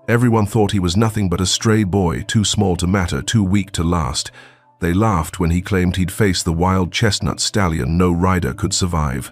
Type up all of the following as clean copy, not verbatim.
Everyone thought he was nothing but a stray boy, too small to matter, too weak to last. They laughed when he claimed he'd face the wild chestnut stallion no rider could survive.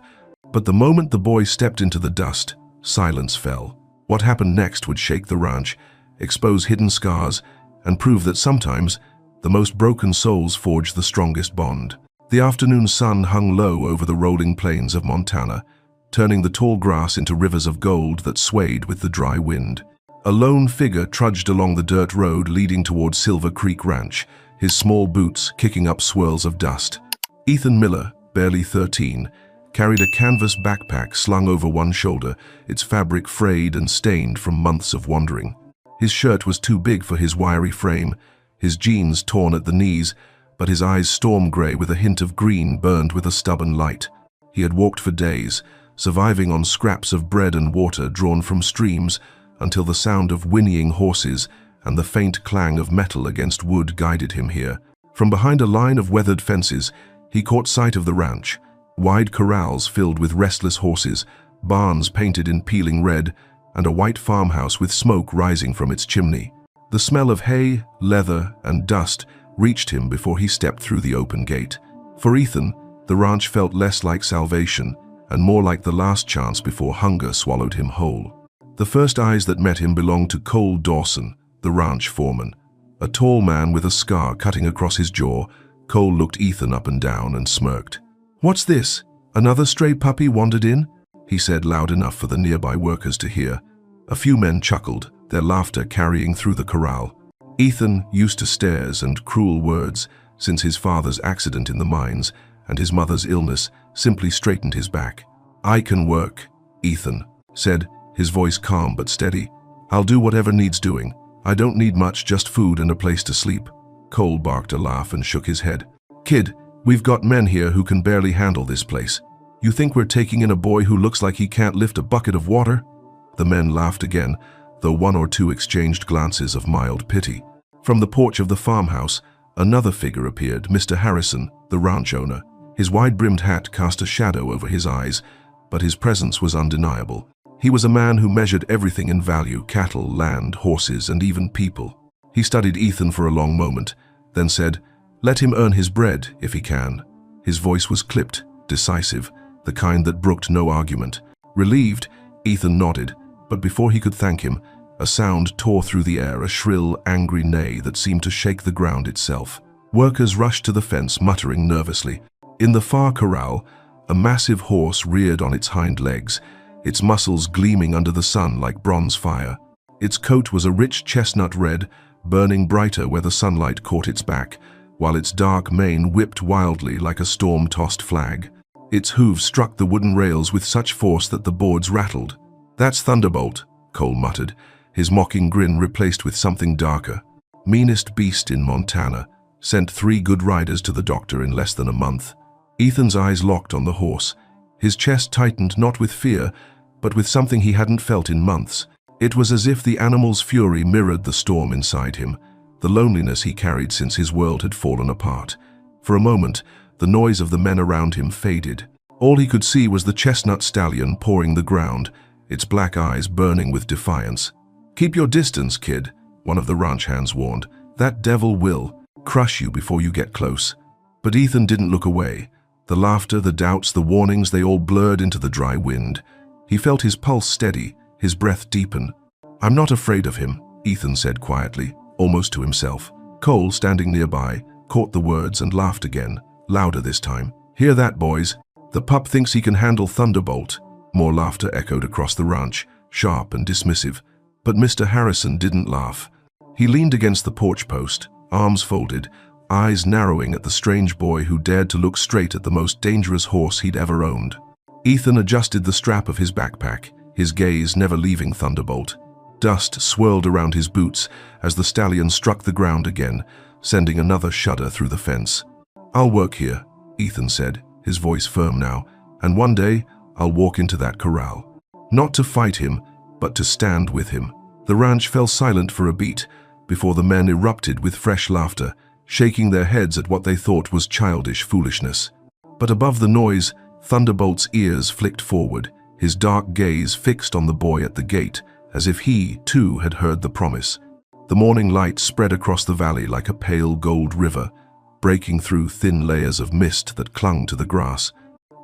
But the moment the boy stepped into the dust, silence fell. What happened next would shake the ranch, expose hidden scars, and prove that sometimes the most broken souls forge the strongest bond. The afternoon sun hung low over the rolling plains of Montana, turning the tall grass into rivers of gold that swayed with the dry wind. A lone figure trudged along the dirt road leading toward Silver Creek Ranch, his small boots kicking up swirls of dust. Ethan Miller, barely 13, carried a canvas backpack slung over one shoulder, its fabric frayed and stained from months of wandering. His shirt was too big for his wiry frame, his jeans torn at the knees, but his eyes storm gray with a hint of green burned with a stubborn light. He had walked for days, surviving on scraps of bread and water drawn from streams, until the sound of whinnying horses and the faint clang of metal against wood guided him here. From behind a line of weathered fences, he caught sight of the ranch, wide corrals filled with restless horses, barns painted in peeling red, and a white farmhouse with smoke rising from its chimney. The smell of hay, leather, and dust reached him before he stepped through the open gate. For Ethan, the ranch felt less like salvation and more like the last chance before hunger swallowed him whole. The first eyes that met him belonged to Cole Dawson, the ranch foreman. A tall man with a scar cutting across his jaw, Cole looked Ethan up and down and smirked. "What's this? Another stray puppy wandered in?" he said loud enough for the nearby workers to hear. A few men chuckled, their laughter carrying through the corral. Ethan, used to stares and cruel words since his father's accident in the mines and his mother's illness, simply straightened his back. "I can work," Ethan said, his voice calm but steady. "I'll do whatever needs doing. I don't need much, just food and a place to sleep." Cole barked a laugh and shook his head. "Kid, we've got men here who can barely handle this place. You think we're taking in a boy who looks like he can't lift a bucket of water?" The men laughed again, though one or two exchanged glances of mild pity. From the porch of the farmhouse, another figure appeared, Mr. Harrison, the ranch owner. His wide-brimmed hat cast a shadow over his eyes, but his presence was undeniable. He was a man who measured everything in value: cattle, land, horses, and even people. He studied Ethan for a long moment, then said, "Let him earn his bread, if he can." His voice was clipped, decisive, the kind that brooked no argument. Relieved, Ethan nodded, but before he could thank him, a sound tore through the air, a shrill, angry neigh that seemed to shake the ground itself. Workers rushed to the fence, muttering nervously. In the far corral, a massive horse reared on its hind legs, its muscles gleaming under the sun like bronze fire. Its coat was a rich chestnut red, burning brighter where the sunlight caught its back, while its dark mane whipped wildly like a storm-tossed flag. Its hooves struck the wooden rails with such force that the boards rattled. "That's Thunderbolt," Cole muttered, his mocking grin replaced with something darker. "Meanest beast in Montana. Sent 3 good riders to the doctor in less than a month." Ethan's eyes locked on the horse. His chest tightened not with fear, but with something he hadn't felt in months. It was as if the animal's fury mirrored the storm inside him, the loneliness he carried since his world had fallen apart. For a moment, the noise of the men around him faded. All he could see was the chestnut stallion pawing the ground, its black eyes burning with defiance. "Keep your distance, kid," one of the ranch hands warned. "That devil will crush you before you get close." But Ethan didn't look away. The laughter, the doubts, the warnings, they all blurred into the dry wind. He felt his pulse steady, his breath deepen. "I'm not afraid of him," Ethan said quietly, almost to himself. Cole, standing nearby, caught the words and laughed again, louder this time. "Hear that, boys? The pup thinks he can handle Thunderbolt." More laughter echoed across the ranch, sharp and dismissive. But Mr. Harrison didn't laugh. He leaned against the porch post, arms folded, eyes narrowing at the strange boy who dared to look straight at the most dangerous horse he'd ever owned. Ethan adjusted the strap of his backpack, his gaze never leaving Thunderbolt. Dust swirled around his boots as the stallion struck the ground again, sending another shudder through the fence. "I'll work here," Ethan said, his voice firm now, "and one day I'll walk into that corral. Not to fight him, but to stand with him." The ranch fell silent for a beat before the men erupted with fresh laughter, shaking their heads at what they thought was childish foolishness. But above the noise, Thunderbolt's ears flicked forward, his dark gaze fixed on the boy at the gate, as if he, too, had heard the promise. The morning light spread across the valley like a pale gold river, breaking through thin layers of mist that clung to the grass.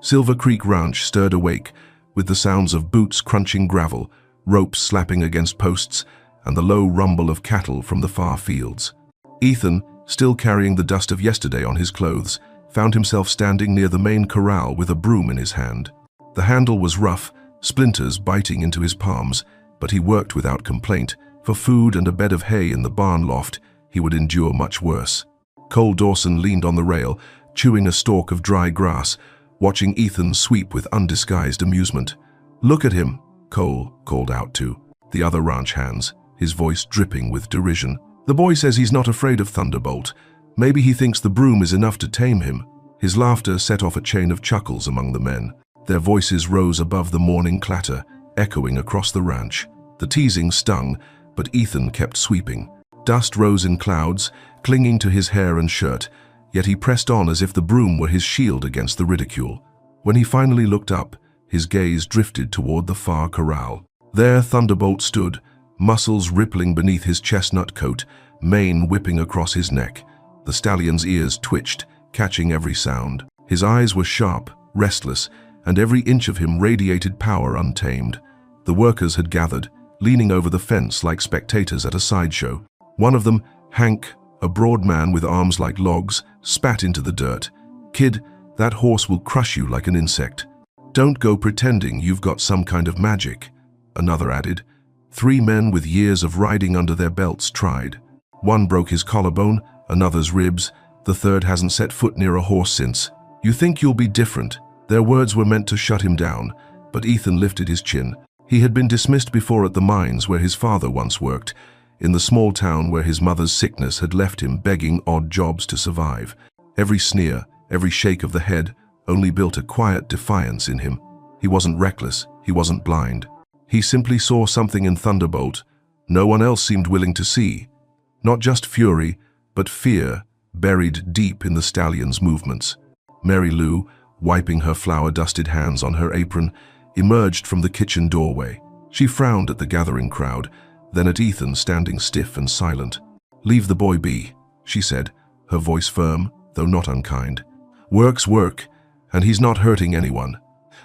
Silver Creek Ranch stirred awake, with the sounds of boots crunching gravel, ropes slapping against posts, and the low rumble of cattle from the far fields. Ethan, still carrying the dust of yesterday on his clothes, found himself standing near the main corral with a broom in his hand. The handle was rough, splinters biting into his palms, but he worked without complaint. For food and a bed of hay in the barn loft, he would endure much worse. Cole Dawson leaned on the rail, chewing a stalk of dry grass, watching Ethan sweep with undisguised amusement. "Look at him," Cole called out to the other ranch hands, his voice dripping with derision. "The boy says he's not afraid of Thunderbolt. Maybe he thinks the broom is enough to tame him." His laughter set off a chain of chuckles among the men. Their voices rose above the morning clatter, echoing across the ranch. The teasing stung, but Ethan kept sweeping. Dust rose in clouds, clinging to his hair and shirt, yet he pressed on as if the broom were his shield against the ridicule. When he finally looked up, his gaze drifted toward the far corral. There Thunderbolt stood, muscles rippling beneath his chestnut coat, mane whipping across his neck. The stallion's ears twitched, catching every sound. His eyes were sharp, restless, and every inch of him radiated power untamed. The workers had gathered, leaning over the fence like spectators at a sideshow. One of them, Hank, a broad man with arms like logs, spat into the dirt. "Kid, that horse will crush you like an insect. Don't go pretending you've got some kind of magic," another added. 3 men with years of riding under their belts tried. One broke his collarbone, another's ribs, the third hasn't set foot near a horse since. "You think you'll be different." Their words were meant to shut him down, but Ethan lifted his chin. He had been dismissed before at the mines where his father once worked, in the small town where his mother's sickness had left him begging odd jobs to survive. Every sneer, every shake of the head only built a quiet defiance in him. He wasn't reckless, he wasn't blind. He simply saw something in Thunderbolt no one else seemed willing to see. Not just fury, but fear buried deep in the stallion's movements. Mary Lou, wiping her flour-dusted hands on her apron, emerged from the kitchen doorway. She frowned at the gathering crowd, then at Ethan standing stiff and silent. "Leave the boy be," she said, her voice firm, though not unkind. "Work's work, and he's not hurting anyone."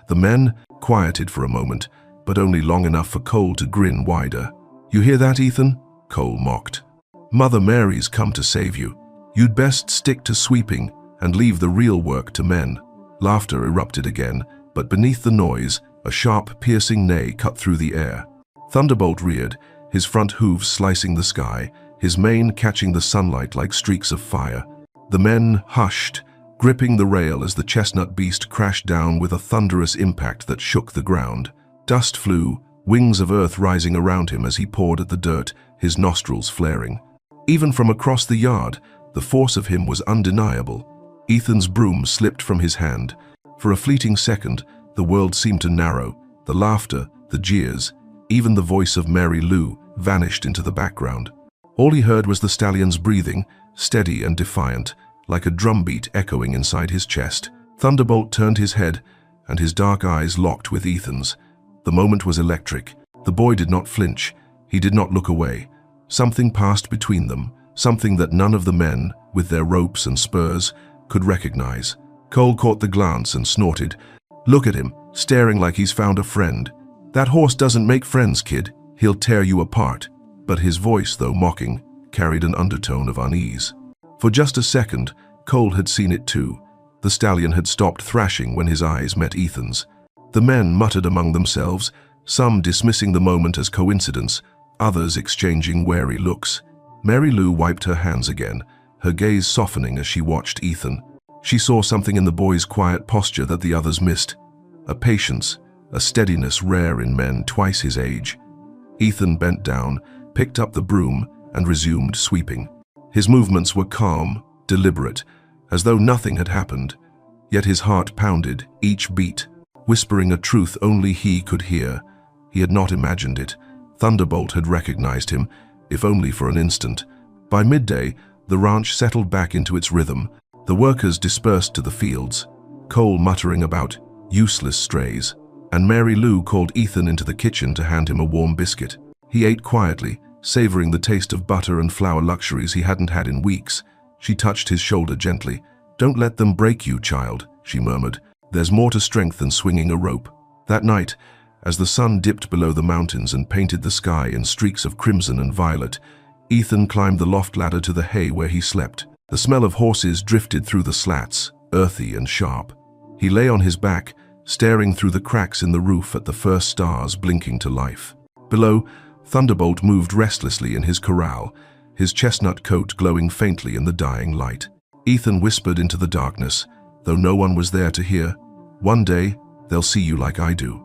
The men quieted for a moment, but only long enough for Cole to grin wider. "You hear that, Ethan?" Cole mocked. "Mother Mary's come to save you. You'd best stick to sweeping and leave the real work to men." Laughter erupted again, but beneath the noise, a sharp, piercing neigh cut through the air. Thunderbolt reared, his front hooves slicing the sky, his mane catching the sunlight like streaks of fire. The men hushed, gripping the rail as the chestnut beast crashed down with a thunderous impact that shook the ground. Dust flew, wings of earth rising around him as he pawed at the dirt, his nostrils flaring. Even from across the yard, the force of him was undeniable. Ethan's broom slipped from his hand. For a fleeting second, the world seemed to narrow. The laughter, the jeers, even the voice of Mary Lou vanished into the background. All he heard was the stallion's breathing, steady and defiant, like a drumbeat echoing inside his chest. Thunderbolt turned his head, and his dark eyes locked with Ethan's. The moment was electric. The boy did not flinch. He did not look away. Something passed between them, something that none of the men, with their ropes and spurs, could recognize. Cole caught the glance and snorted. "Look at him, staring like he's found a friend. That horse doesn't make friends, kid. He'll tear you apart." But his voice, though mocking, carried an undertone of unease. For just a second, Cole had seen it too. The stallion had stopped thrashing when his eyes met Ethan's. The men muttered among themselves, some dismissing the moment as coincidence, others exchanging wary looks. Mary Lou wiped her hands again, her gaze softening as she watched Ethan. She saw something in the boy's quiet posture that the others missed. A patience, a steadiness rare in men twice his age. Ethan bent down, picked up the broom, and resumed sweeping. His movements were calm, deliberate, as though nothing had happened. Yet his heart pounded, each beat, whispering a truth only he could hear. He had not imagined it. Thunderbolt had recognized him, if only for an instant. By midday, the ranch settled back into its rhythm. The workers dispersed to the fields, Cole muttering about useless strays, and Mary Lou called Ethan into the kitchen to hand him a warm biscuit. He ate quietly, savoring the taste of butter and flour luxuries he hadn't had in weeks. She touched his shoulder gently. "Don't let them break you, child," she murmured. "There's more to strength than swinging a rope." That night, as the sun dipped below the mountains and painted the sky in streaks of crimson and violet, Ethan climbed the loft ladder to the hay where he slept. The smell of horses drifted through the slats, earthy and sharp. He lay on his back, staring through the cracks in the roof at the first stars blinking to life. Below, Thunderbolt moved restlessly in his corral, his chestnut coat glowing faintly in the dying light. Ethan whispered into the darkness, though no one was there to hear, "One day, they'll see you like I do."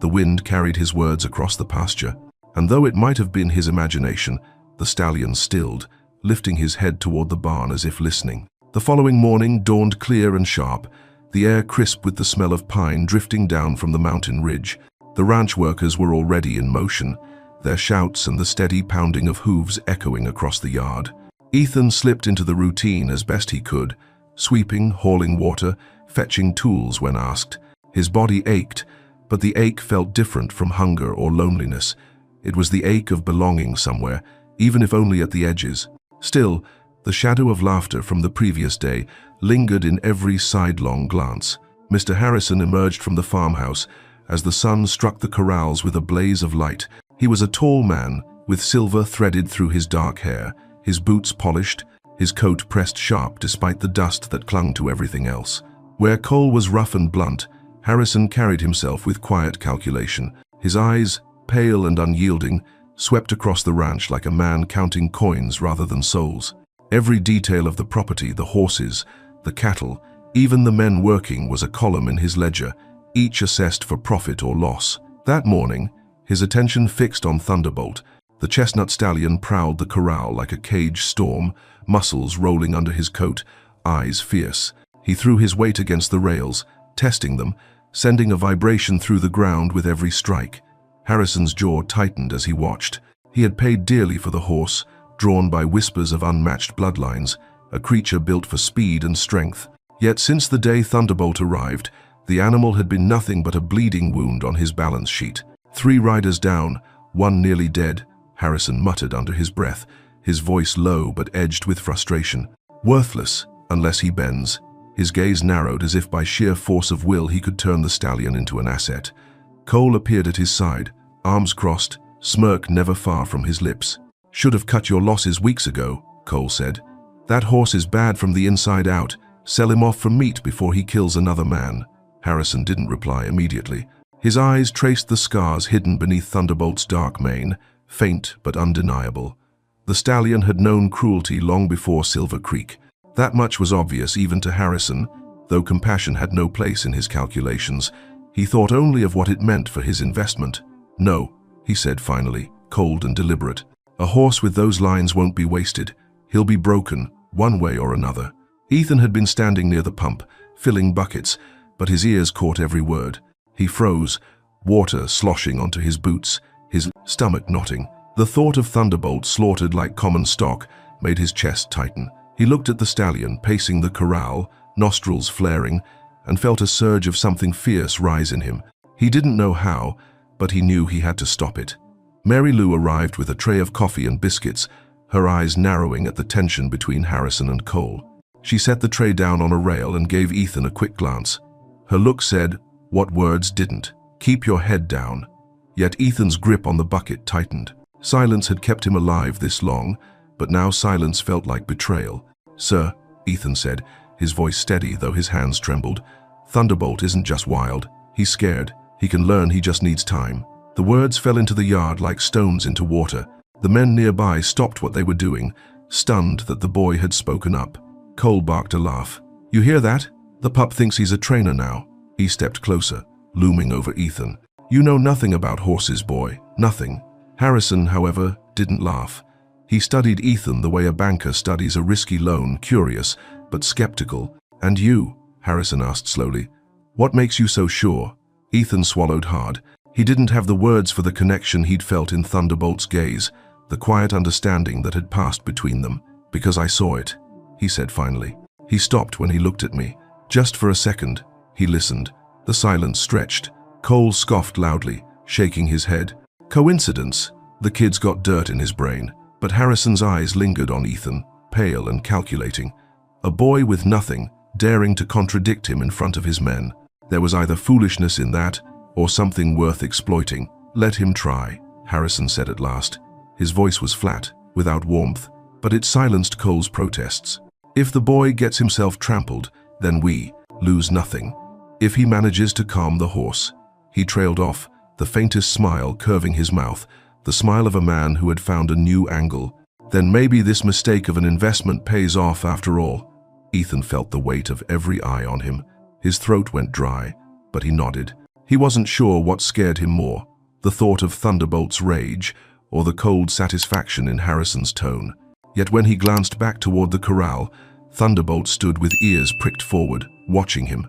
The wind carried his words across the pasture, and though it might have been his imagination, the stallion stilled, lifting his head toward the barn as if listening. The following morning dawned clear and sharp, the air crisp with the smell of pine drifting down from the mountain ridge. The ranch workers were already in motion, their shouts and the steady pounding of hooves echoing across the yard. Ethan slipped into the routine as best he could, sweeping, hauling water, fetching tools when asked. His body ached, but the ache felt different from hunger or loneliness. It was the ache of belonging somewhere, even if only at the edges. Still, the shadow of laughter from the previous day lingered in every sidelong glance. Mr. Harrison emerged from the farmhouse as the sun struck the corrals with a blaze of light. He was a tall man, with silver threaded through his dark hair, his boots polished, his coat pressed sharp despite the dust that clung to everything else. Where Cole was rough and blunt, Harrison carried himself with quiet calculation. His eyes, pale and unyielding, swept across the ranch like a man counting coins rather than souls. Every detail of the property, the horses, the cattle, even the men working, was a column in his ledger, each assessed for profit or loss. That morning, his attention fixed on Thunderbolt. The chestnut stallion prowled the corral like a caged storm, muscles rolling under his coat, eyes fierce. He threw his weight against the rails, testing them, sending a vibration through the ground with every strike. Harrison's jaw tightened as he watched. He had paid dearly for the horse, drawn by whispers of unmatched bloodlines, a creature built for speed and strength. Yet since the day Thunderbolt arrived, the animal had been nothing but a bleeding wound on his balance sheet. 3 riders down, one nearly dead, Harrison muttered under his breath, his voice low but edged with frustration. Worthless, unless he bends. His gaze narrowed as if by sheer force of will he could turn the stallion into an asset. Cole appeared at his side, arms crossed, smirk never far from his lips. "Should have cut your losses weeks ago," Cole said. "That horse is bad from the inside out. Sell him off for meat before he kills another man." Harrison didn't reply immediately. His eyes traced the scars hidden beneath Thunderbolt's dark mane, faint but undeniable. The stallion had known cruelty long before Silver Creek. That much was obvious even to Harrison, though compassion had no place in his calculations. He thought only of what it meant for his investment. "No," he said finally, cold and deliberate. "A horse with those lines won't be wasted. He'll be broken, one way or another." Ethan had been standing near the pump, filling buckets, but his ears caught every word. He froze, water sloshing onto his boots, his stomach knotting. The thought of Thunderbolt slaughtered like common stock made his chest tighten. He looked at the stallion pacing the corral, nostrils flaring, and felt a surge of something fierce rise in him. He didn't know how, but he knew he had to stop it. Mary Lou arrived with a tray of coffee and biscuits, her eyes narrowing at the tension between Harrison and Cole. She set the tray down on a rail and gave Ethan a quick glance. Her look said what words didn't: "Keep your head down." Yet Ethan's grip on the bucket tightened. Silence had kept him alive this long, but now silence felt like betrayal. "Sir," Ethan said, his voice steady though his hands trembled, "Thunderbolt isn't just wild. He's scared. He can learn, he just needs time." The words fell into the yard like stones into water. The men nearby stopped what they were doing, stunned that the boy had spoken up. Cole barked a laugh. "You hear that? The pup thinks he's a trainer now." He stepped closer, looming over Ethan. "You know nothing about horses, boy. Nothing." Harrison, however, didn't laugh. He studied Ethan the way a banker studies a risky loan, curious, but skeptical. "And you?" Harrison asked slowly. "What makes you so sure?" Ethan swallowed hard. He didn't have the words for the connection he'd felt in Thunderbolt's gaze, the quiet understanding that had passed between them. "Because I saw it," he said finally. He stopped when he looked at me. Just for a second, he listened. The silence stretched. Cole scoffed loudly, shaking his head. "Coincidence? The kid's got dirt in his brain, but Harrison's eyes lingered on Ethan, pale and calculating. A boy with nothing, daring to contradict him in front of his men. There was either foolishness in that, or something worth exploiting. "Let him try," Harrison said at last. His voice was flat, without warmth, but it silenced Cole's protests. "If the boy gets himself trampled, then we lose nothing. If he manages to calm the horse." He trailed off, the faintest smile curving his mouth, the smile of a man who had found a new angle. "Then maybe this mistake of an investment pays off after all." Ethan felt the weight of every eye on him. His throat went dry, but he nodded. He wasn't sure what scared him more, the thought of Thunderbolt's rage or the cold satisfaction in Harrison's tone. Yet when he glanced back toward the corral, Thunderbolt stood with ears pricked forward, watching him.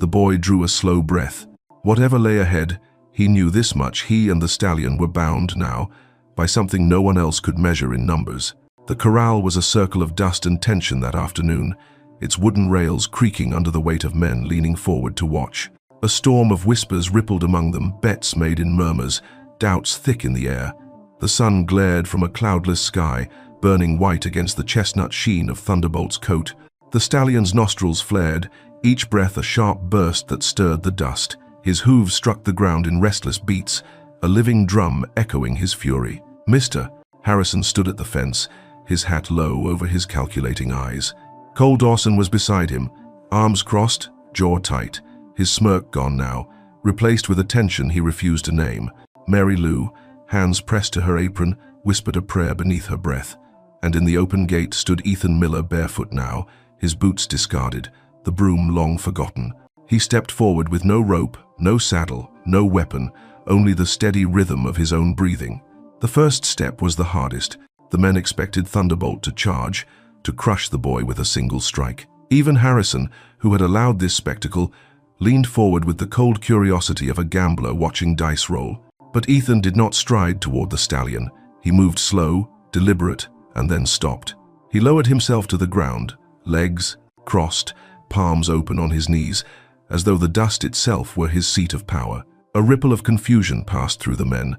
The boy drew a slow breath. Whatever lay ahead, he knew this much: he and the stallion were bound now by something no one else could measure in numbers. The corral was a circle of dust and tension that afternoon, its wooden rails creaking under the weight of men leaning forward to watch. A storm of whispers rippled among them, bets made in murmurs, doubts thick in the air. The sun glared from a cloudless sky, burning white against the chestnut sheen of Thunderbolt's coat. The stallion's nostrils flared, each breath a sharp burst that stirred the dust. His hooves struck the ground in restless beats, a living drum echoing his fury. "Mister," Harrison stood at the fence, his hat low over his calculating eyes. Cole Dawson was beside him, arms crossed, jaw tight, his smirk gone now, replaced with a tension he refused to name. Mary Lou, hands pressed to her apron, whispered a prayer beneath her breath. And in the open gate stood Ethan Miller, barefoot now, his boots discarded, the broom long forgotten. He stepped forward with no rope, no saddle, no weapon, only the steady rhythm of his own breathing. The first step was the hardest. The men expected Thunderbolt to charge, to crush the boy with a single strike. Even Harrison, who had allowed this spectacle, leaned forward with the cold curiosity of a gambler watching dice roll. But Ethan did not stride toward the stallion. He moved slow, deliberate, and then stopped. He lowered himself to the ground, legs crossed, palms open on his knees, as though the dust itself were his seat of power. A ripple of confusion passed through the men.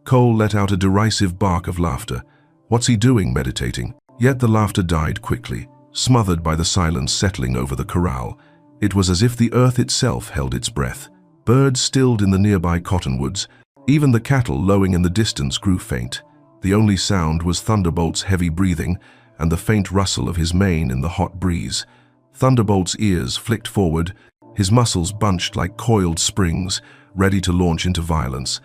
Cole let out a derisive bark of laughter. What's he doing, meditating? Yet the laughter died quickly, smothered by the silence settling over the corral. It was as if the earth itself held its breath. Birds stilled in the nearby cottonwoods. Even the cattle lowing in the distance grew faint. The only sound was Thunderbolt's heavy breathing and the faint rustle of his mane in the hot breeze. Thunderbolt's ears flicked forward, his muscles bunched like coiled springs, ready to launch into violence.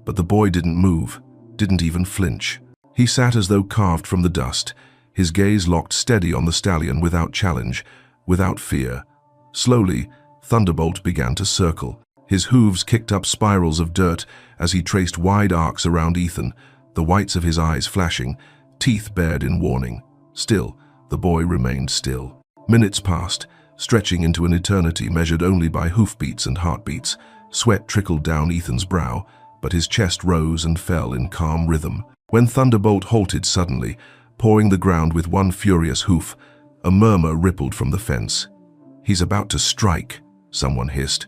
But the boy didn't move, didn't even flinch. He sat as though carved from the dust, his gaze locked steady on the stallion without challenge, without fear. Slowly, Thunderbolt began to circle. His hooves kicked up spirals of dirt as he traced wide arcs around Ethan, the whites of his eyes flashing, teeth bared in warning. Still, the boy remained still. Minutes passed, stretching into an eternity measured only by hoofbeats and heartbeats. Sweat trickled down Ethan's brow, but his chest rose and fell in calm rhythm. When Thunderbolt halted suddenly, pawing the ground with one furious hoof, a murmur rippled from the fence. "He's about to strike," someone hissed.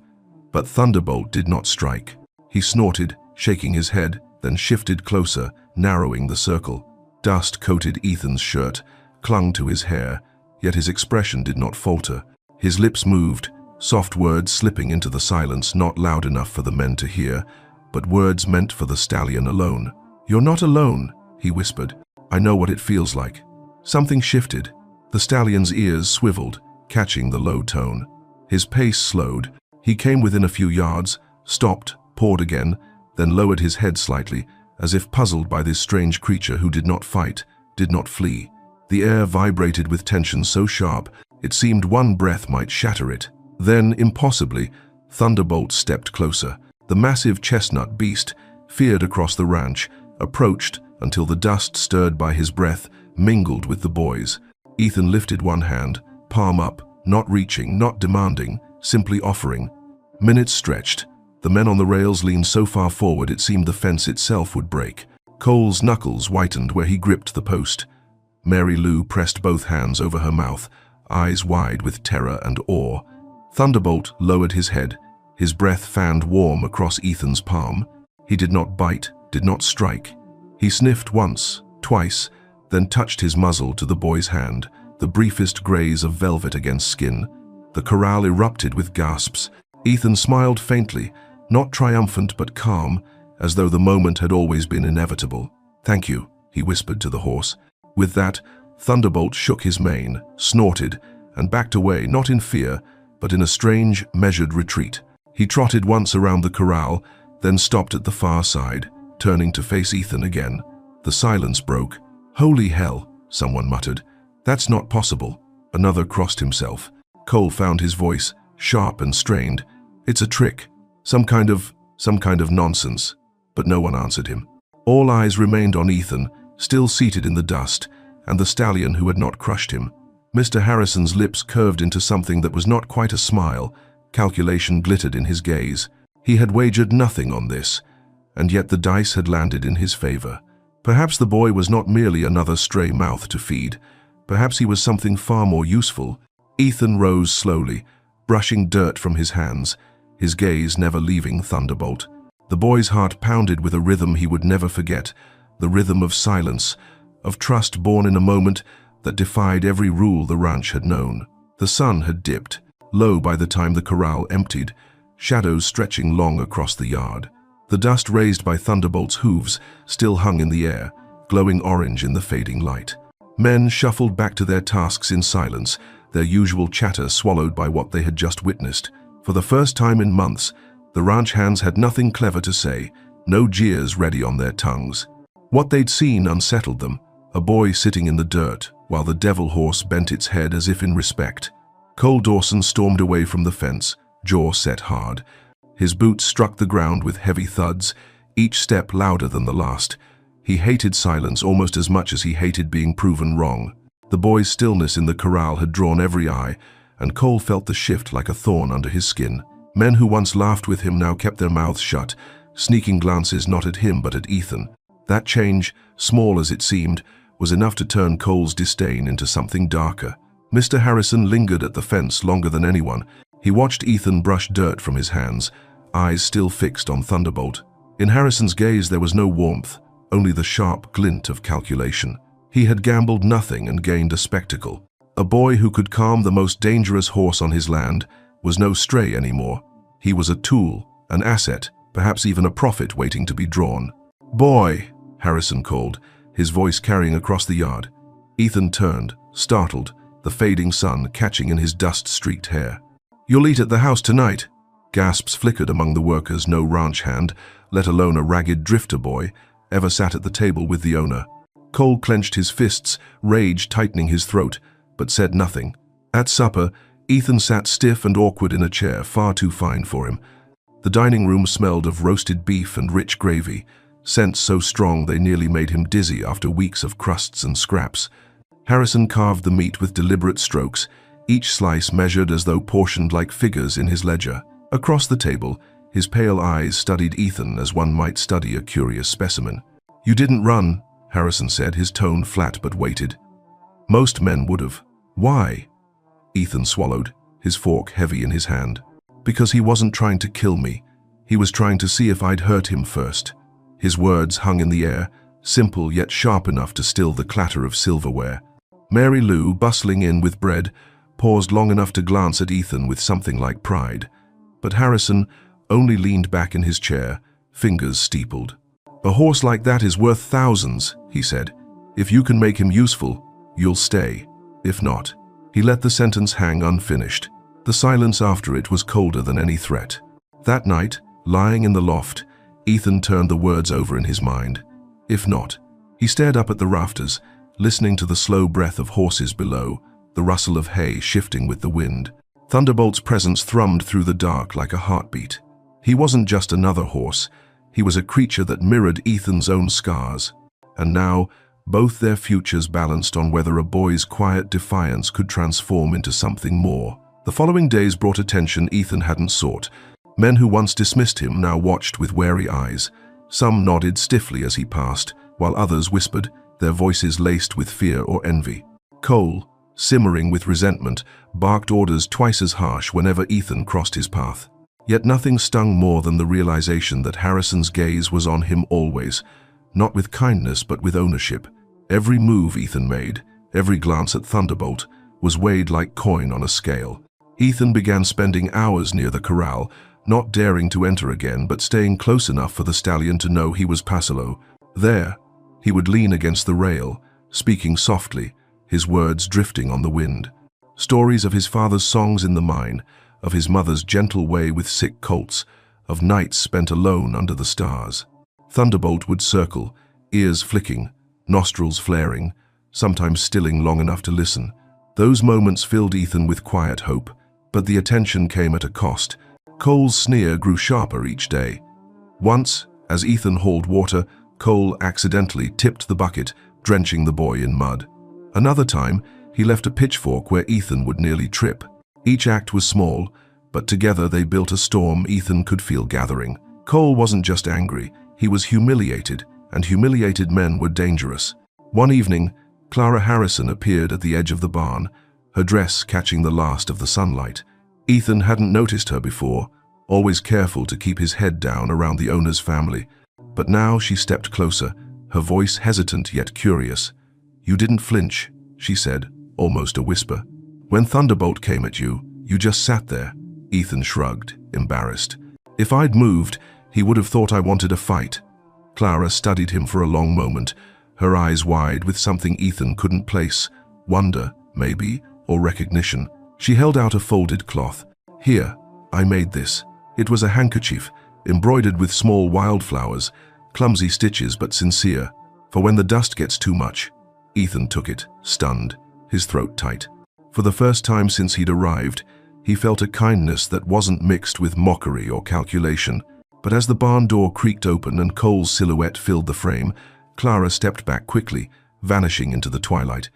But Thunderbolt did not strike. He snorted, shaking his head, then shifted closer, narrowing the circle. Dust coated Ethan's shirt, clung to his hair, yet his expression did not falter. His lips moved, soft words slipping into the silence, not loud enough for the men to hear, but words meant for the stallion alone. "You're not alone," he whispered. "I know what it feels like." Something shifted. The stallion's ears swiveled, catching the low tone. His pace slowed. He came within a few yards, stopped, pawed again, then lowered his head slightly, as if puzzled by this strange creature who did not fight, did not flee. The air vibrated with tension so sharp, it seemed one breath might shatter it. Then, impossibly, Thunderbolt stepped closer. The massive chestnut beast, feared across the ranch, approached until the dust stirred by his breath mingled with the boy's. Ethan lifted one hand, palm up, not reaching, not demanding, simply offering. Minutes stretched. The men on the rails leaned so far forward it seemed the fence itself would break. Cole's knuckles whitened where he gripped the post. Mary Lou pressed both hands over her mouth, eyes wide with terror and awe. Thunderbolt lowered his head, his breath fanned warm across Ethan's palm. He did not bite, did not strike. He sniffed once, twice, then touched his muzzle to the boy's hand, the briefest graze of velvet against skin. The corral erupted with gasps. Ethan smiled faintly, not triumphant but calm, as though the moment had always been inevitable. "Thank you," he whispered to the horse. With that, Thunderbolt shook his mane, snorted, and backed away, not in fear, but in a strange, measured retreat. He trotted once around the corral, then stopped at the far side, turning to face Ethan again. The silence broke. "Holy hell," someone muttered. "That's not possible." Another crossed himself. Cole found his voice, sharp and strained. "It's a trick. Some kind of nonsense." But no one answered him. All eyes remained on Ethan, still seated in the dust, and the stallion who had not crushed him. Mr. Harrison's lips curved into something that was not quite a smile. Calculation glittered in his gaze. He had wagered nothing on this, and yet the dice had landed in his favor. Perhaps the boy was not merely another stray mouth to feed. Perhaps he was something far more useful. Ethan rose slowly, brushing dirt from his hands, his gaze never leaving Thunderbolt. The boy's heart pounded with a rhythm he would never forget, the rhythm of silence, of trust born in a moment that defied every rule the ranch had known. The sun had dipped, low by the time the corral emptied, shadows stretching long across the yard. The dust raised by Thunderbolt's hooves still hung in the air, glowing orange in the fading light. Men shuffled back to their tasks in silence, their usual chatter swallowed by what they had just witnessed. For the first time in months, the ranch hands had nothing clever to say, no jeers ready on their tongues. What they'd seen unsettled them, a boy sitting in the dirt, while the devil horse bent its head as if in respect. Cole Dawson stormed away from the fence, jaw set hard. His boots struck the ground with heavy thuds, each step louder than the last. He hated silence almost as much as he hated being proven wrong. The boy's stillness in the corral had drawn every eye, and Cole felt the shift like a thorn under his skin. Men who once laughed with him now kept their mouths shut, sneaking glances not at him but at Ethan. That change, small as it seemed, was enough to turn Cole's disdain into something darker. Mr. Harrison lingered at the fence longer than anyone. He watched Ethan brush dirt from his hands, eyes still fixed on Thunderbolt. In Harrison's gaze there was no warmth, only the sharp glint of calculation. He had gambled nothing and gained a spectacle. A boy who could calm the most dangerous horse on his land was no stray anymore. He was a tool, an asset, perhaps even a profit waiting to be drawn. "Boy," Harrison called, his voice carrying across the yard. Ethan turned, startled, the fading sun catching in his dust-streaked hair. "You'll eat at the house tonight." Gasps flickered among the workers. No ranch hand, let alone a ragged drifter boy, ever sat at the table with the owner. Cole clenched his fists, rage tightening his throat, but said nothing. At supper, Ethan sat stiff and awkward in a chair far too fine for him. The dining room smelled of roasted beef and rich gravy, scents so strong they nearly made him dizzy after weeks of crusts and scraps. Harrison carved the meat with deliberate strokes, each slice measured as though portioned like figures in his ledger. Across the table, his pale eyes studied Ethan as one might study a curious specimen. "You didn't run," Harrison said, his tone flat but weighted. "Most men would have." "Why?" Ethan swallowed, his fork heavy in his hand. "Because he wasn't trying to kill me. He was trying to see if I'd hurt him first." His words hung in the air, simple yet sharp enough to still the clatter of silverware. Mary Lou, bustling in with bread, paused long enough to glance at Ethan with something like pride. But Harrison only leaned back in his chair, fingers steepled. "A horse like that is worth thousands," he said. "If you can make him useful, you'll stay. If not." He let the sentence hang unfinished. The silence after it was colder than any threat. That night, lying in the loft, Ethan turned the words over in his mind. If not. He stared up at the rafters, listening to the slow breath of horses below, the rustle of hay shifting with the wind. Thunderbolt's presence thrummed through the dark like a heartbeat. He wasn't just another horse. He was a creature that mirrored Ethan's own scars. And now, both their futures balanced on whether a boy's quiet defiance could transform into something more. The following days brought attention Ethan hadn't sought. Men who once dismissed him now watched with wary eyes. Some nodded stiffly as he passed, while others whispered, their voices laced with fear or envy. Cole, simmering with resentment, barked orders twice as harsh whenever Ethan crossed his path. Yet nothing stung more than the realization that Harrison's gaze was on him always, not with kindness but with ownership. Every move Ethan made, every glance at Thunderbolt, was weighed like coin on a scale. Ethan began spending hours near the corral, not daring to enter again but staying close enough for the stallion to know he was Pasolo. There, he would lean against the rail, speaking softly, his words drifting on the wind. Stories of his father's songs in the mine, of his mother's gentle way with sick colts, of nights spent alone under the stars. Thunderbolt would circle, ears flicking, nostrils flaring, sometimes stilling long enough to listen. Those moments filled Ethan with quiet hope, but the attention came at a cost. Cole's sneer grew sharper each day. Once, as Ethan hauled water, Cole accidentally tipped the bucket, drenching the boy in mud. Another time, he left a pitchfork where Ethan would nearly trip. Each act was small, but together they built a storm Ethan could feel gathering. Cole wasn't just angry, he was humiliated, and humiliated men were dangerous. One evening, Clara Harrison appeared at the edge of the barn, her dress catching the last of the sunlight. Ethan hadn't noticed her before, always careful to keep his head down around the owner's family. But now she stepped closer, her voice hesitant yet curious. "You didn't flinch," she said, almost a whisper. "When Thunderbolt came at you, you just sat there." Ethan shrugged, embarrassed. "If I'd moved, he would have thought I wanted a fight." Clara studied him for a long moment, her eyes wide with something Ethan couldn't place. Wonder, maybe, or recognition. She held out a folded cloth. "Here, I made this." It was a handkerchief, embroidered with small wildflowers, clumsy stitches but sincere. For when the dust gets too much. Ethan took it, stunned, his throat tight. For the first time since he'd arrived, he felt a kindness that wasn't mixed with mockery or calculation. But as the barn door creaked open and Cole's silhouette filled the frame, Clara stepped back quickly, vanishing into the twilight.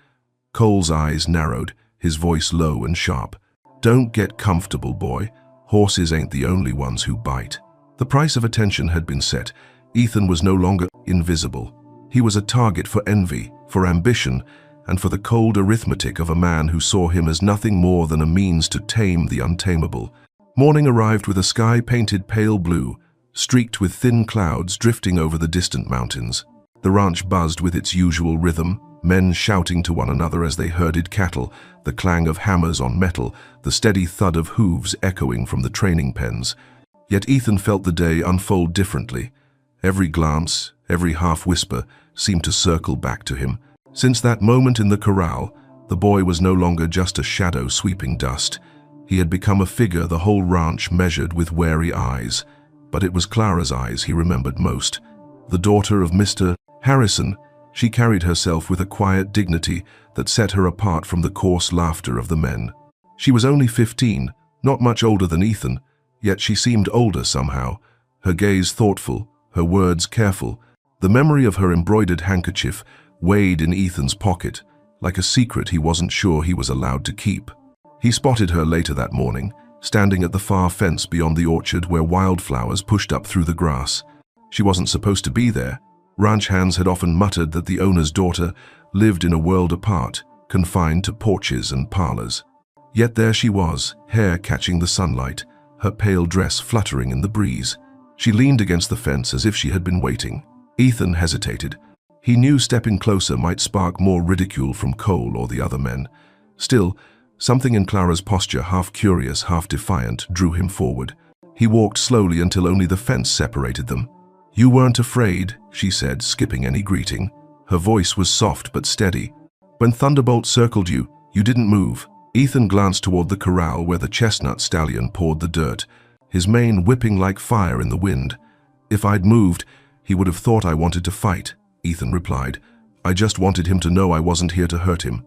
Cole's eyes narrowed, his voice low and sharp. "Don't get comfortable, boy. Horses ain't the only ones who bite." The price of attention had been set. Ethan was no longer invisible. He was a target for envy, for ambition, and for the cold arithmetic of a man who saw him as nothing more than a means to tame the untamable. Morning arrived with a sky painted pale blue, streaked with thin clouds drifting over the distant mountains. The ranch buzzed with its usual rhythm, men shouting to one another as they herded cattle, the clang of hammers on metal, the steady thud of hooves echoing from the training pens. Yet Ethan felt the day unfold differently. Every glance, every half-whisper seemed to circle back to him. Since that moment in the corral, the boy was no longer just a shadow sweeping dust. He had become a figure the whole ranch measured with wary eyes. But it was Clara's eyes he remembered most. The daughter of Mr. Harrison, she carried herself with a quiet dignity that set her apart from the coarse laughter of the men. She was only 15, not much older than Ethan, yet she seemed older somehow, her gaze thoughtful, her words careful. The memory of her embroidered handkerchief weighed in Ethan's pocket, like a secret he wasn't sure he was allowed to keep. He spotted her later that morning, standing at the far fence beyond the orchard where wildflowers pushed up through the grass. She wasn't supposed to be there. Ranch hands had often muttered that the owner's daughter lived in a world apart, confined to porches and parlors. Yet there she was, hair catching the sunlight, her pale dress fluttering in the breeze. She leaned against the fence as if she had been waiting. Ethan hesitated. He knew stepping closer might spark more ridicule from Cole or the other men. Still, something in Clara's posture, half curious, half defiant, drew him forward. He walked slowly until only the fence separated them. "You weren't afraid," she said, skipping any greeting. Her voice was soft but steady. "When Thunderbolt circled you, you didn't move." Ethan glanced toward the corral where the chestnut stallion pawed the dirt, his mane whipping like fire in the wind. "If I'd moved, he would have thought I wanted to fight," Ethan replied. "I just wanted him to know I wasn't here to hurt him."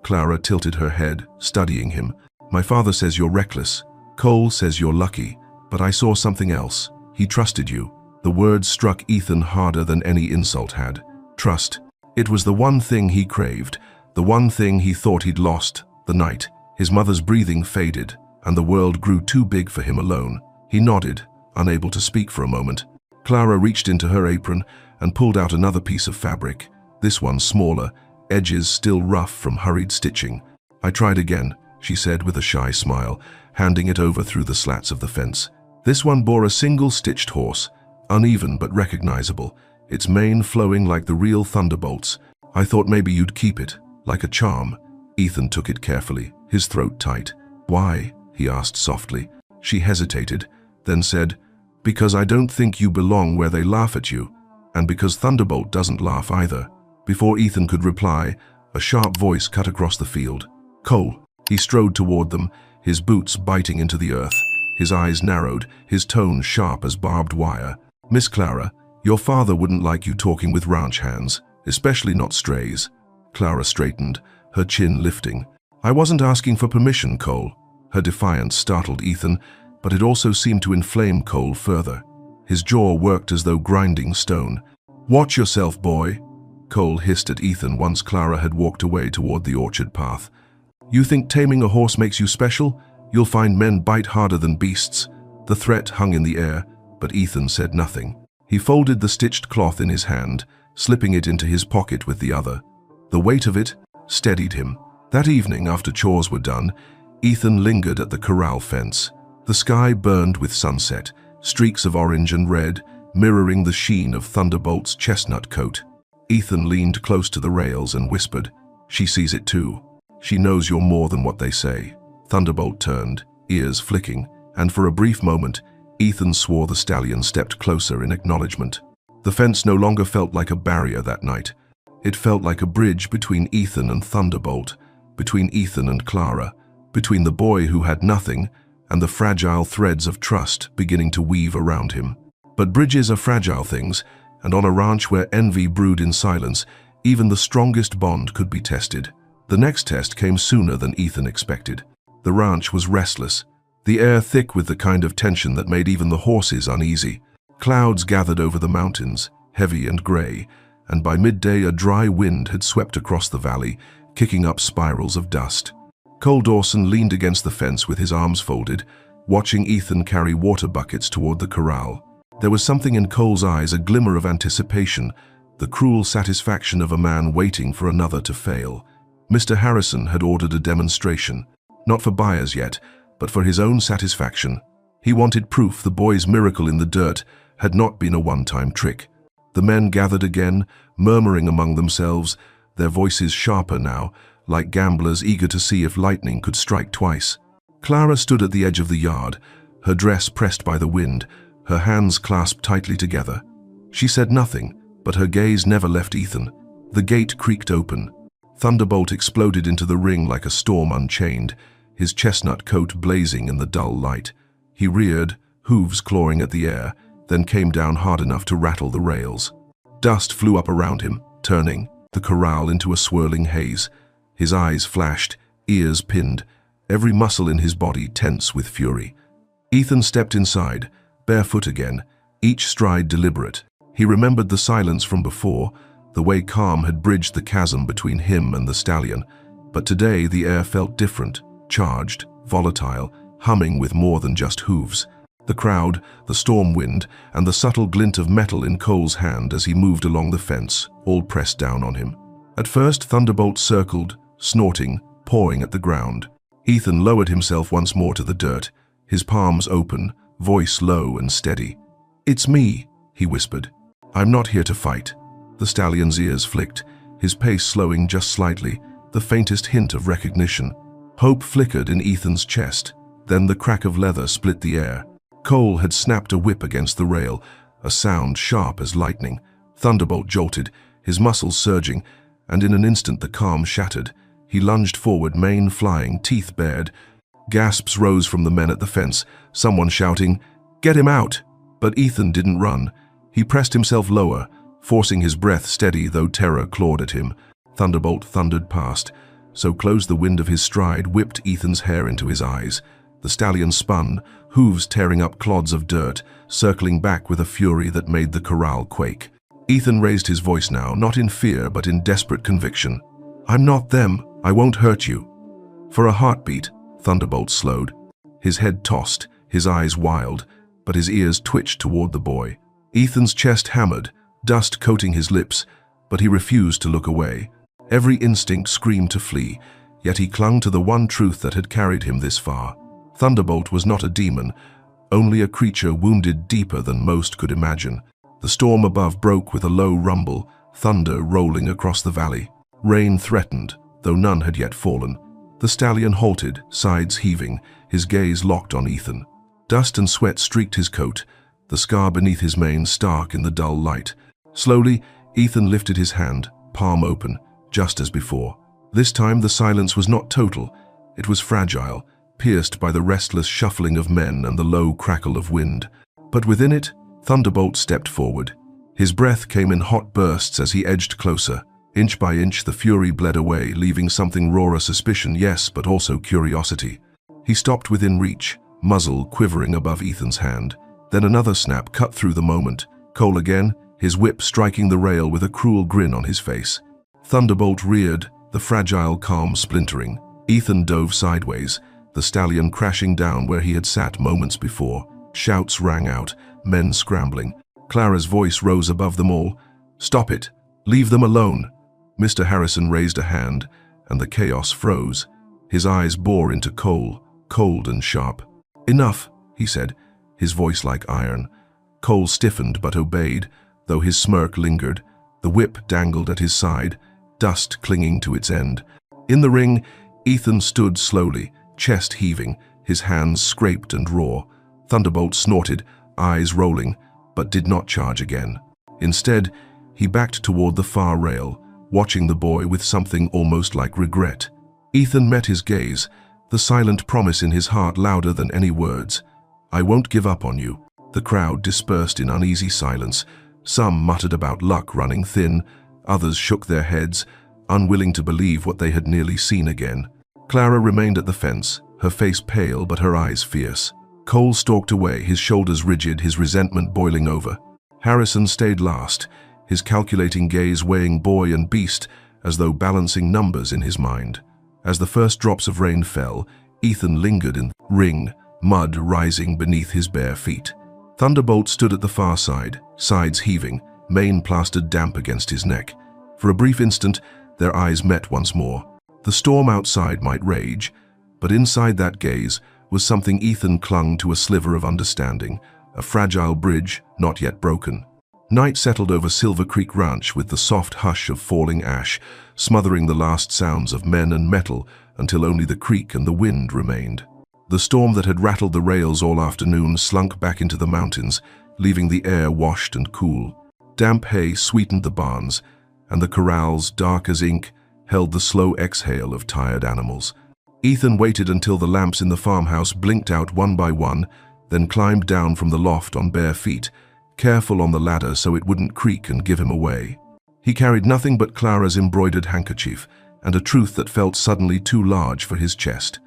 Clara tilted her head, studying him. "My father says you're reckless. Cole says you're lucky. But I saw something else. He trusted you." The words struck Ethan harder than any insult had. Trust. It was the one thing he craved, the one thing he thought he'd lost. The night. His mother's breathing faded, and the world grew too big for him alone. He nodded, unable to speak for a moment. Clara reached into her apron and pulled out another piece of fabric, this one smaller, edges still rough from hurried stitching. "I tried again," she said with a shy smile, handing it over through the slats of the fence. This one bore a single stitched horse, uneven but recognizable, its mane flowing like the real thunderbolts. I thought maybe you'd keep it, like a charm. Ethan took it carefully, his throat tight. Why? He asked softly. She hesitated, then said, because I don't think you belong where they laugh at you, and because Thunderbolt doesn't laugh either. Before Ethan could reply, a sharp voice cut across the field. Cole. He strode toward them, his boots biting into the earth. His eyes narrowed, his tone sharp as barbed wire. Miss Clara, your father wouldn't like you talking with ranch hands, especially not strays. Clara straightened, her chin lifting. I wasn't asking for permission, Cole. Her defiance startled Ethan, but it also seemed to inflame Cole further. His jaw worked as though grinding stone. Watch yourself, boy, Cole hissed at Ethan once Clara had walked away toward the orchard path. You think taming a horse makes you special? You'll find men bite harder than beasts. The threat hung in the air, but Ethan said nothing. He folded the stitched cloth in his hand, slipping it into his pocket with the other. The weight of it steadied him. That evening, after chores were done, Ethan lingered at the corral fence. The sky burned with sunset, streaks of orange and red, mirroring the sheen of Thunderbolt's chestnut coat. Ethan leaned close to the rails and whispered, She sees it too. She knows you're more than what they say. Thunderbolt turned, ears flicking, and for a brief moment, Ethan swore the stallion stepped closer in acknowledgement. The fence no longer felt like a barrier that night. It felt like a bridge between Ethan and Thunderbolt, between Ethan and Clara, between the boy who had nothing and the fragile threads of trust beginning to weave around him. But bridges are fragile things, and on a ranch where envy brewed in silence, even the strongest bond could be tested. The next test came sooner than Ethan expected. The ranch was restless, the air thick with the kind of tension that made even the horses uneasy. Clouds gathered over the mountains, heavy and gray, and by midday a dry wind had swept across the valley, kicking up spirals of dust. Cole Dawson leaned against the fence with his arms folded, watching Ethan carry water buckets toward the corral. There was something in Cole's eyes, a glimmer of anticipation, the cruel satisfaction of a man waiting for another to fail. Mr. Harrison had ordered a demonstration, not for buyers yet, but for his own satisfaction. He wanted proof the boy's miracle in the dirt had not been a one-time trick. The men gathered again, murmuring among themselves, their voices sharper now, like gamblers eager to see if lightning could strike twice. Clara stood at the edge of the yard, her dress pressed by the wind, her hands clasped tightly together. She said nothing, but her gaze never left Ethan. The gate creaked open. Thunderbolt exploded into the ring like a storm unchained, his chestnut coat blazing in the dull light. He reared, hooves clawing at the air, then came down hard enough to rattle the rails. Dust flew up around him, turning the corral into a swirling haze. His eyes flashed, ears pinned, every muscle in his body tense with fury. Ethan stepped inside, barefoot again, each stride deliberate. He remembered the silence from before, the way calm had bridged the chasm between him and the stallion. But today the air felt different, charged, volatile, humming with more than just hooves. The crowd, the storm wind, and the subtle glint of metal in Cole's hand as he moved along the fence, all pressed down on him. At first, Thunderbolt circled, snorting, pawing at the ground. Ethan lowered himself once more to the dirt, his palms open, voice low and steady. It's me, he whispered. I'm not here to fight. The stallion's ears flicked, his pace slowing just slightly, the faintest hint of recognition. Hope flickered in Ethan's chest, then the crack of leather split the air. Cole had snapped a whip against the rail, a sound sharp as lightning. Thunderbolt jolted, his muscles surging, and in an instant the calm shattered. He lunged forward, mane flying, teeth bared. Gasps rose from the men at the fence, someone shouting, "Get him out!" But Ethan didn't run. He pressed himself lower, forcing his breath steady though terror clawed at him. Thunderbolt thundered past, so close the wind of his stride whipped Ethan's hair into his eyes. The stallion spun, hooves tearing up clods of dirt, circling back with a fury that made the corral quake. Ethan raised his voice now, not in fear but in desperate conviction. "I'm not them. I won't hurt you." For a heartbeat, Thunderbolt slowed. His head tossed, his eyes wild, but his ears twitched toward the boy. Ethan's chest hammered, dust coating his lips, but he refused to look away. Every instinct screamed to flee, yet he clung to the one truth that had carried him this far. Thunderbolt was not a demon, only a creature wounded deeper than most could imagine. The storm above broke with a low rumble, thunder rolling across the valley. Rain threatened, though none had yet fallen. The stallion halted, sides heaving, his gaze locked on Ethan. Dust and sweat streaked his coat, the scar beneath his mane stark in the dull light. Slowly, Ethan lifted his hand, palm open, just as before. This time the silence was not total, it was fragile, pierced by the restless shuffling of men and the low crackle of wind. But within it, Thunderbolt stepped forward. His breath came in hot bursts as he edged closer. Inch by inch, the fury bled away, leaving something rawer suspicion, yes, but also curiosity. He stopped within reach, muzzle quivering above Ethan's hand. Then another snap cut through the moment. Cole again, his whip striking the rail with a cruel grin on his face. Thunderbolt reared, the fragile calm splintering. Ethan dove sideways, the stallion crashing down where he had sat moments before. Shouts rang out, men scrambling. Clara's voice rose above them all. "Stop it! Leave them alone!" Mr. Harrison raised a hand, and the chaos froze. His eyes bore into Cole, cold and sharp. "Enough," he said, his voice like iron. Cole stiffened but obeyed, though his smirk lingered. The whip dangled at his side, dust clinging to its end. In the ring, Ethan stood slowly, chest heaving, his hands scraped and raw. Thunderbolt snorted, eyes rolling, but did not charge again. Instead, he backed toward the far rail, watching the boy with something almost like regret. Ethan met his gaze, the silent promise in his heart louder than any words. "I won't give up on you." The crowd dispersed in uneasy silence. Some muttered about luck running thin, others shook their heads, unwilling to believe what they had nearly seen again. Clara remained at the fence, her face pale but her eyes fierce. Cole stalked away, his shoulders rigid, his resentment boiling over. Harrison stayed last, his calculating gaze weighing boy and beast as though balancing numbers in his mind. As the first drops of rain fell, Ethan lingered in the ring, mud rising beneath his bare feet. Thunderbolt stood at the far side, sides heaving, mane plastered damp against his neck. For a brief instant, their eyes met once more. The storm outside might rage, but inside that gaze was something Ethan clung to, a sliver of understanding, a fragile bridge not yet broken. Night settled over Silver Creek Ranch with the soft hush of falling ash, smothering the last sounds of men and metal until only the creek and the wind remained. The storm that had rattled the rails all afternoon slunk back into the mountains, leaving the air washed and cool. Damp hay sweetened the barns, and the corrals, dark as ink, held the slow exhale of tired animals. Ethan waited until the lamps in the farmhouse blinked out one by one, then climbed down from the loft on bare feet, careful on the ladder so it wouldn't creak and give him away. He carried nothing but Clara's embroidered handkerchief, and a truth that felt suddenly too large for his chest.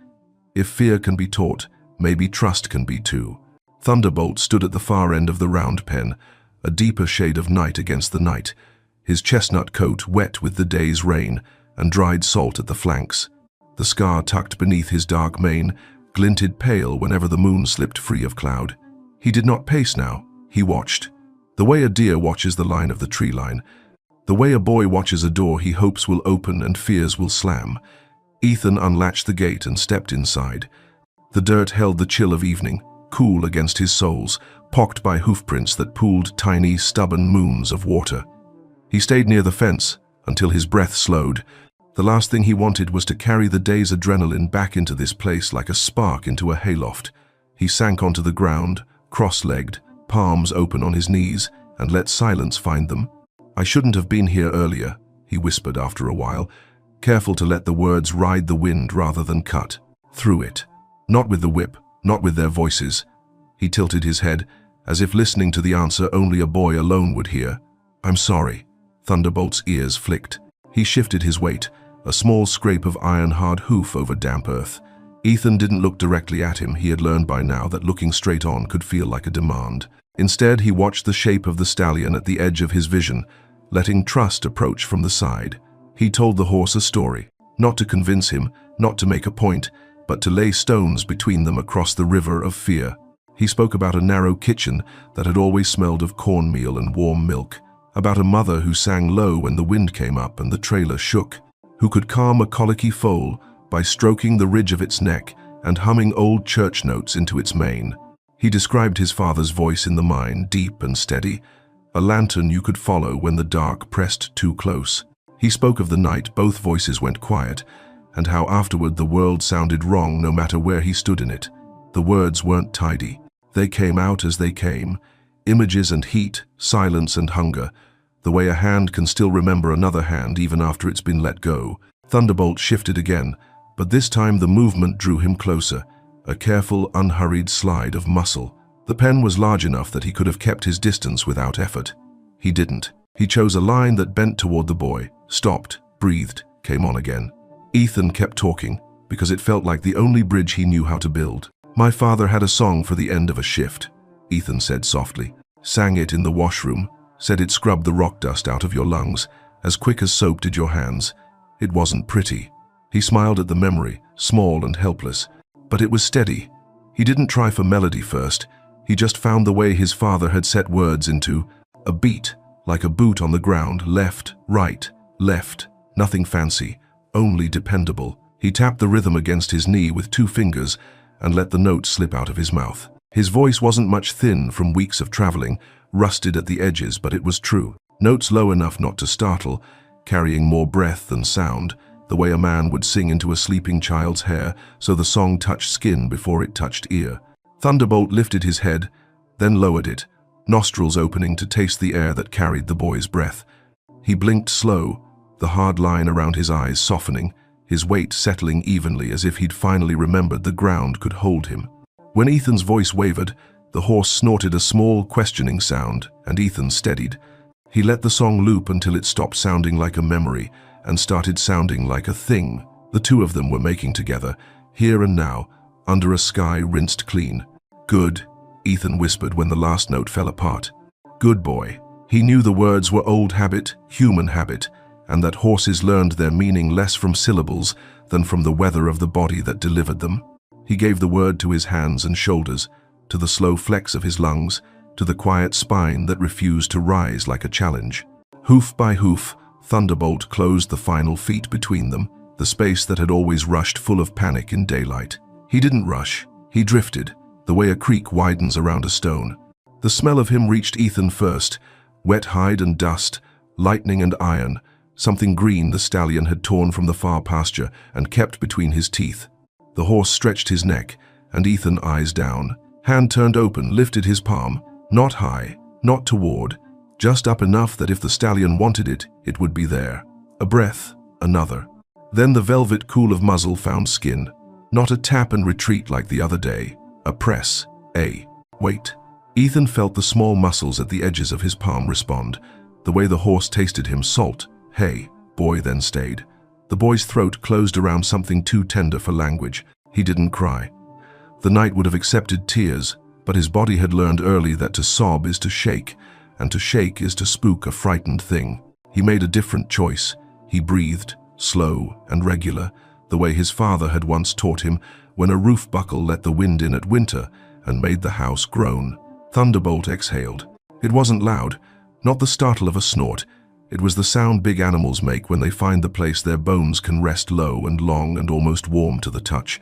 If fear can be taught, maybe trust can be too. Thunderbolt stood at the far end of the round pen, a deeper shade of night against the night, his chestnut coat wet with the day's rain and dried salt at the flanks. The scar tucked beneath his dark mane glinted pale whenever the moon slipped free of cloud. He did not pace now, he watched. The way a deer watches the line of the tree line, the way a boy watches a door he hopes will open and fears will slam. Ethan unlatched the gate and stepped inside. The dirt held the chill of evening, cool against his soles, pocked by hoofprints that pooled tiny, stubborn moons of water. He stayed near the fence until his breath slowed. The last thing he wanted was to carry the day's adrenaline back into this place like a spark into a hayloft. He sank onto the ground, cross-legged, palms open on his knees, and let silence find them. "I shouldn't have been here earlier," he whispered after a while, careful to let the words ride the wind rather than cut through it. Not with the whip, not with their voices. He tilted his head, as if listening to the answer only a boy alone would hear. "I'm sorry." Thunderbolt's ears flicked. He shifted his weight, a small scrape of iron-hard hoof over damp earth. Ethan didn't look directly at him. He had learned by now that looking straight on could feel like a demand. Instead, he watched the shape of the stallion at the edge of his vision, letting trust approach from the side. He told the horse a story, not to convince him, not to make a point, but to lay stones between them across the river of fear. He spoke about a narrow kitchen that had always smelled of cornmeal and warm milk, about a mother who sang low when the wind came up and the trailer shook, who could calm a colicky foal by stroking the ridge of its neck and humming old church notes into its mane. He described his father's voice in the mine, deep and steady, a lantern you could follow when the dark pressed too close. He spoke of the night both voices went quiet, and how afterward the world sounded wrong no matter where he stood in it. The words weren't tidy. They came out as they came. Images and heat, silence and hunger. The way a hand can still remember another hand even after it's been let go. Thunderbolt shifted again, but this time the movement drew him closer, a careful, unhurried slide of muscle. The pen was large enough that he could have kept his distance without effort. He didn't. He chose a line that bent toward the boy, stopped, breathed, came on again. Ethan kept talking, because it felt like the only bridge he knew how to build. "My father had a song for the end of a shift," Ethan said softly. "Sang it in the washroom, said it scrubbed the rock dust out of your lungs, as quick as soap did your hands. It wasn't pretty." He smiled at the memory, small and helpless, but it was steady. He didn't try for melody first. He just found the way his father had set words into a beat, like a boot on the ground, left, right, left, nothing fancy, only dependable. He tapped the rhythm against his knee with 2 fingers and let the note slip out of his mouth. His voice wasn't much thin from weeks of traveling, rusted at the edges, but it was true. Notes low enough not to startle, carrying more breath than sound, the way a man would sing into a sleeping child's hair, so the song touched skin before it touched ear. Thunderbolt lifted his head, then lowered it, nostrils opening to taste the air that carried the boy's breath. He blinked slow, the hard line around his eyes softening, his weight settling evenly as if he'd finally remembered the ground could hold him. When Ethan's voice wavered, the horse snorted a small, questioning sound, and Ethan steadied. He let the song loop until it stopped sounding like a memory and started sounding like a thing the 2 of them were making together, here and now, under a sky rinsed clean. "Good," Ethan whispered when the last note fell apart. "Good boy." He knew the words were old habit, human habit, and that horses learned their meaning less from syllables than from the weather of the body that delivered them. He gave the word to his hands and shoulders, to the slow flex of his lungs, to the quiet spine that refused to rise like a challenge. Hoof by hoof, Thunderbolt closed the final feet between them, the space that had always rushed full of panic in daylight. He didn't rush. He drifted, the way a creek widens around a stone. The smell of him reached Ethan first, wet hide and dust, lightning and iron, something green the stallion had torn from the far pasture and kept between his teeth. The horse stretched his neck, and Ethan eyes down. Hand turned open, lifted his palm, not high, not toward, just up enough that if the stallion wanted it, it would be there. A breath, another. Then the velvet cool of muzzle found skin. Not a tap and retreat like the other day. A press, wait. Ethan felt the small muscles at the edges of his palm respond, the way the horse tasted him salt. "Hey," boy then stayed. The boy's throat closed around something too tender for language. He didn't cry. The night would have accepted tears, but his body had learned early that to sob is to shake, and to shake is to spook a frightened thing. He made a different choice. He breathed, slow and regular, the way his father had once taught him when a roof buckle let the wind in at winter and made the house groan. Thunderbolt exhaled. It wasn't loud, not the startle of a snort. It was the sound big animals make when they find the place their bones can rest low and long and almost warm to the touch.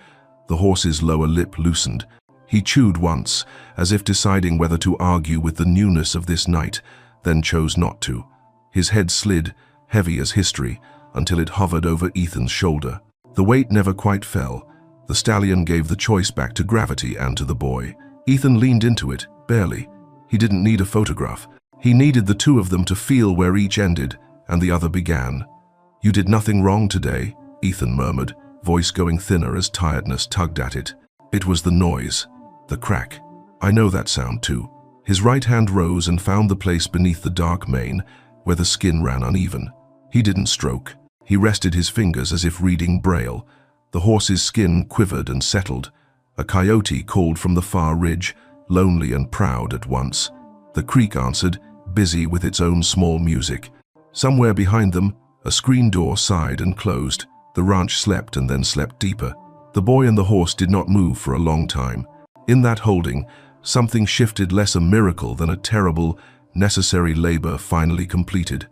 The horse's lower lip loosened. He chewed once, as if deciding whether to argue with the newness of this night, then chose not to. His head slid, heavy as history, until it hovered over Ethan's shoulder. The weight never quite fell. The stallion gave the choice back to gravity and to the boy. Ethan leaned into it, barely. He didn't need a photograph. He needed the 2 of them to feel where each ended and the other began. "You did nothing wrong today," Ethan murmured, voice going thinner as tiredness tugged at it. It was the noise, the crack. "I know that sound too." His right hand rose and found the place beneath the dark mane where the skin ran uneven. He didn't stroke. He rested his fingers as if reading Braille. The horse's skin quivered and settled. A coyote called from the far ridge, lonely and proud at once. The creek answered, busy with its own small music. Somewhere behind them, a screen door sighed and closed. The ranch slept and then slept deeper. The boy and the horse did not move for a long time. In that holding, something shifted, less a miracle than a terrible, necessary labor finally completed.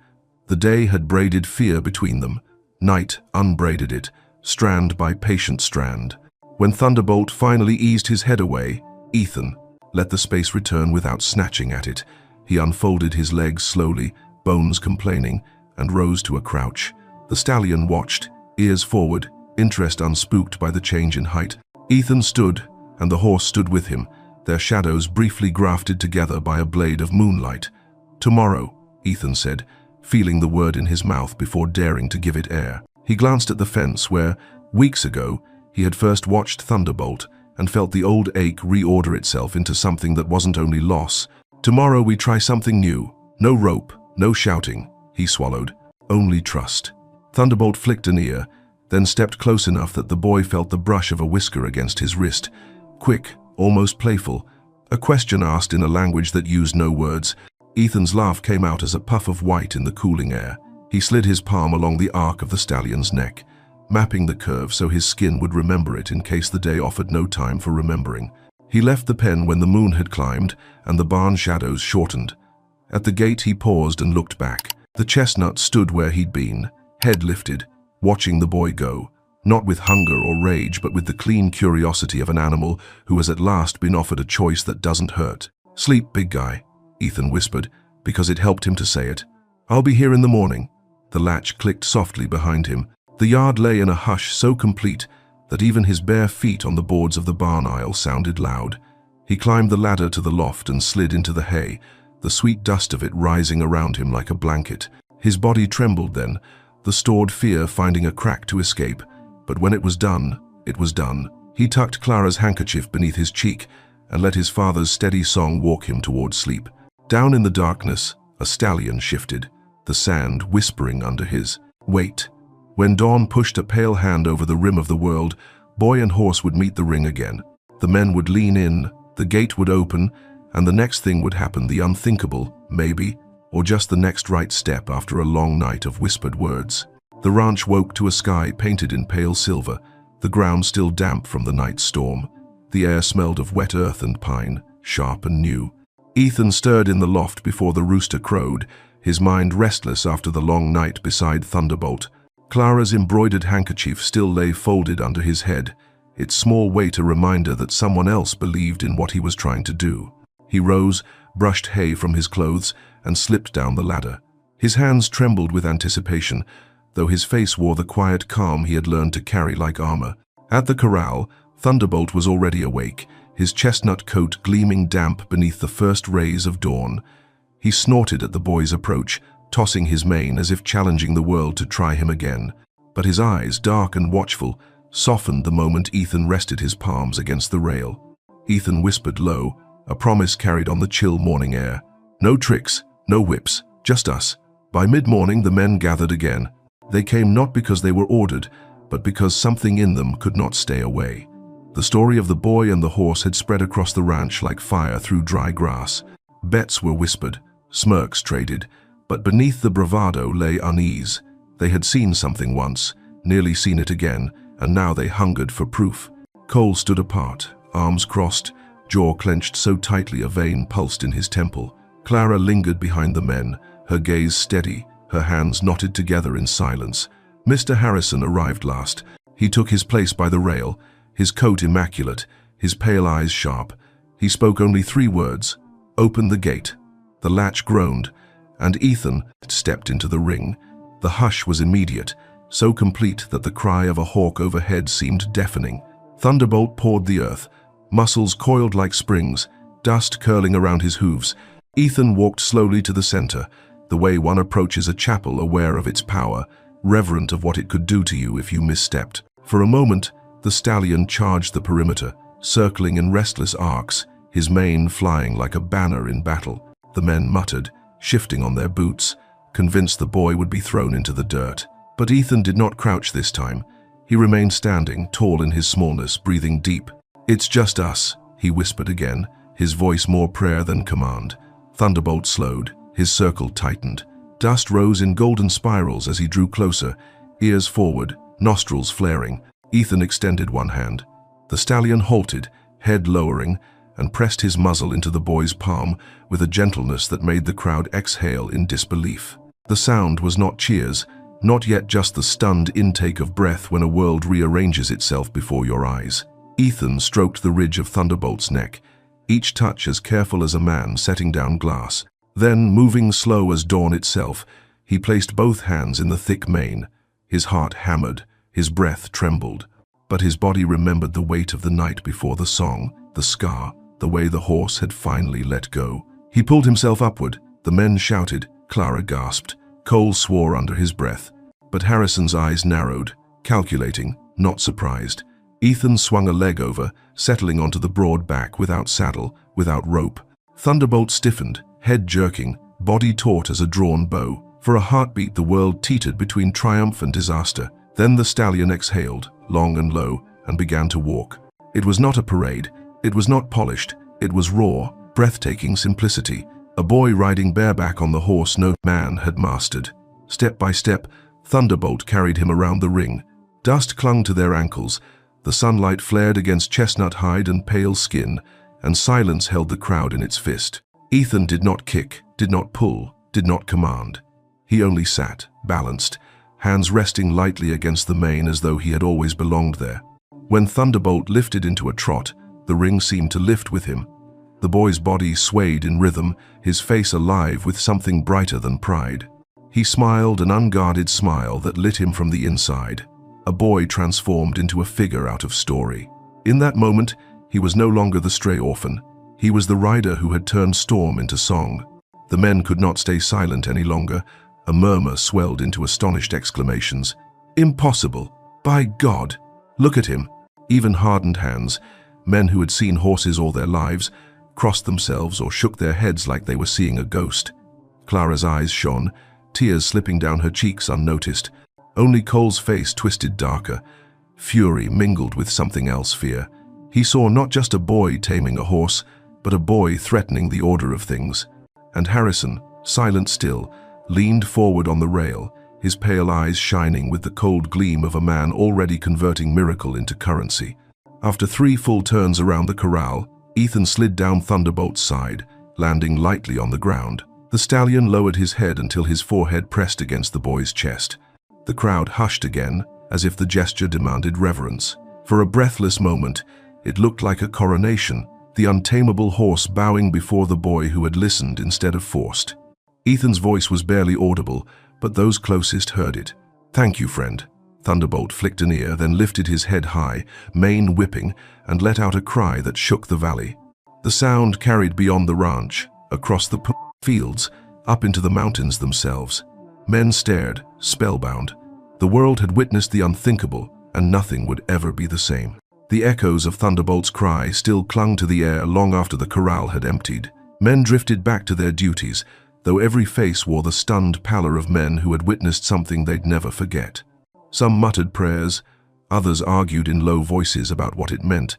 The day had braided fear between them. Night unbraided it, strand by patient strand. When Thunderbolt finally eased his head away, Ethan let the space return without snatching at it. He unfolded his legs slowly, bones complaining, and rose to a crouch. The stallion watched, ears forward, interest unspooked by the change in height. Ethan stood, and the horse stood with him, their shadows briefly grafted together by a blade of moonlight. "Tomorrow," Ethan said, feeling the word in his mouth before daring to give it air. He glanced at the fence where, weeks ago, he had first watched Thunderbolt and felt the old ache reorder itself into something that wasn't only loss. "Tomorrow we try something new. No rope, no shouting," he swallowed. "Only trust." Thunderbolt flicked an ear, then stepped close enough that the boy felt the brush of a whisker against his wrist. Quick, almost playful, a question asked in a language that used no words. Ethan's laugh came out as a puff of white in the cooling air. He slid his palm along the arc of the stallion's neck, mapping the curve so his skin would remember it in case the day offered no time for remembering. He left the pen when the moon had climbed and the barn shadows shortened. At the gate he paused and looked back. The chestnut stood where he'd been, head lifted, watching the boy go, not with hunger or rage but with the clean curiosity of an animal who has at last been offered a choice that doesn't hurt. "Sleep, big guy," Ethan whispered, because it helped him to say it. "I'll be here in the morning." The latch clicked softly behind him. The yard lay in a hush so complete that even his bare feet on the boards of the barn aisle sounded loud. He climbed the ladder to the loft and slid into the hay, the sweet dust of it rising around him like a blanket. His body trembled then, the stored fear finding a crack to escape. But when it was done, it was done. He tucked Clara's handkerchief beneath his cheek and let his father's steady song walk him toward sleep. Down in the darkness, a stallion shifted, the sand whispering under his. Wait. When dawn pushed a pale hand over the rim of the world, boy and horse would meet the ring again. The men would lean in, the gate would open, and the next thing would happen, the unthinkable, maybe, or just the next right step after a long night of whispered words. The ranch woke to a sky painted in pale silver, the ground still damp from the night storm. The air smelled of wet earth and pine, sharp and new. Ethan stirred in the loft before the rooster crowed, his mind restless after the long night beside Thunderbolt. Clara's embroidered handkerchief still lay folded under his head, its small weight a reminder that someone else believed in what he was trying to do. He rose, brushed hay from his clothes, and slipped down the ladder. His hands trembled with anticipation, though his face wore the quiet calm he had learned to carry like armor. At the corral, Thunderbolt was already awake, his chestnut coat gleaming damp beneath the first rays of dawn. He snorted at the boy's approach, tossing his mane as if challenging the world to try him again. But his eyes, dark and watchful, softened the moment Ethan rested his palms against the rail. Ethan whispered low, a promise carried on the chill morning air. "No tricks, no whips, just us." By mid-morning the men gathered again. They came not because they were ordered, but because something in them could not stay away. The story of the boy and the horse had spread across the ranch like fire through dry grass. Bets were whispered, smirks traded, but beneath the bravado lay unease. They had seen something once, nearly seen it again, and now they hungered for proof. Cole stood apart, arms crossed, jaw clenched so tightly a vein pulsed in his temple. Clara lingered behind the men, her gaze steady, her hands knotted together in silence. Mr. Harrison arrived last. He took his place by the rail, his coat immaculate, his pale eyes sharp. He spoke only 3 words: "Open the gate." The latch groaned, and Ethan stepped into the ring. The hush was immediate, so complete that the cry of a hawk overhead seemed deafening. Thunderbolt pawed the earth, muscles coiled like springs, dust curling around his hooves. Ethan walked slowly to the center, the way one approaches a chapel aware of its power, reverent of what it could do to you if you misstepped. For a moment, the stallion charged the perimeter, circling in restless arcs, his mane flying like a banner in battle. The men muttered, shifting on their boots, convinced the boy would be thrown into the dirt. But Ethan did not crouch this time. He remained standing, tall in his smallness, breathing deep. "It's just us," he whispered again, his voice more prayer than command. Thunderbolt slowed, his circle tightened. Dust rose in golden spirals as he drew closer, ears forward, nostrils flaring. Ethan extended one hand. The stallion halted, head lowering, and pressed his muzzle into the boy's palm with a gentleness that made the crowd exhale in disbelief. The sound was not cheers, not yet just the stunned intake of breath when a world rearranges itself before your eyes. Ethan stroked the ridge of Thunderbolt's neck, each touch as careful as a man setting down glass. Then, moving slow as dawn itself, he placed both hands in the thick mane. His heart hammered, his breath trembled, but his body remembered the weight of the night before, the song, the scar, the way the horse had finally let go. He pulled himself upward. The men shouted. Clara gasped. Cole swore under his breath. But Harrison's eyes narrowed, calculating, not surprised. Ethan swung a leg over, settling onto the broad back without saddle, without rope. Thunderbolt stiffened, head jerking, body taut as a drawn bow. For a heartbeat the world teetered between triumph and disaster. Then the stallion exhaled, long and low, and began to walk. It was not a parade. It was not polished. It was raw, breathtaking simplicity. A boy riding bareback on the horse no man had mastered. Step by step, Thunderbolt carried him around the ring. Dust clung to their ankles. The sunlight flared against chestnut hide and pale skin, and silence held the crowd in its fist. Ethan did not kick, did not pull, did not command. He only sat, balanced, hands resting lightly against the mane as though he had always belonged there. When Thunderbolt lifted into a trot, the ring seemed to lift with him. The boy's body swayed in rhythm, his face alive with something brighter than pride. He smiled an unguarded smile that lit him from the inside. A boy transformed into a figure out of story. In that moment, he was no longer the stray orphan. He was the rider who had turned storm into song. The men could not stay silent any longer. A murmur swelled into astonished exclamations. Impossible! By God! Look at him! Even hardened hands, men who had seen horses all their lives, crossed themselves or shook their heads like they were seeing a ghost. Clara's eyes shone, tears slipping down her cheeks unnoticed. Only Cole's face twisted darker. Fury mingled with something else, fear. He saw not just a boy taming a horse, but a boy threatening the order of things. And Harrison, silent still, leaned forward on the rail, his pale eyes shining with the cold gleam of a man already converting miracle into currency. After 3 full turns around the corral, Ethan slid down Thunderbolt's side, landing lightly on the ground. The stallion lowered his head until his forehead pressed against the boy's chest. The crowd hushed again, as if the gesture demanded reverence. For a breathless moment, it looked like a coronation, the untamable horse bowing before the boy who had listened instead of forced. Ethan's voice was barely audible, but those closest heard it. "Thank you, friend." Thunderbolt flicked an ear, then lifted his head high, mane whipping, and let out a cry that shook the valley. The sound carried beyond the ranch, across the fields, up into the mountains themselves. Men stared, spellbound. The world had witnessed the unthinkable, and nothing would ever be the same. The echoes of Thunderbolt's cry still clung to the air long after the corral had emptied. Men drifted back to their duties, though every face wore the stunned pallor of men who had witnessed something they'd never forget. Some muttered prayers, others argued in low voices about what it meant,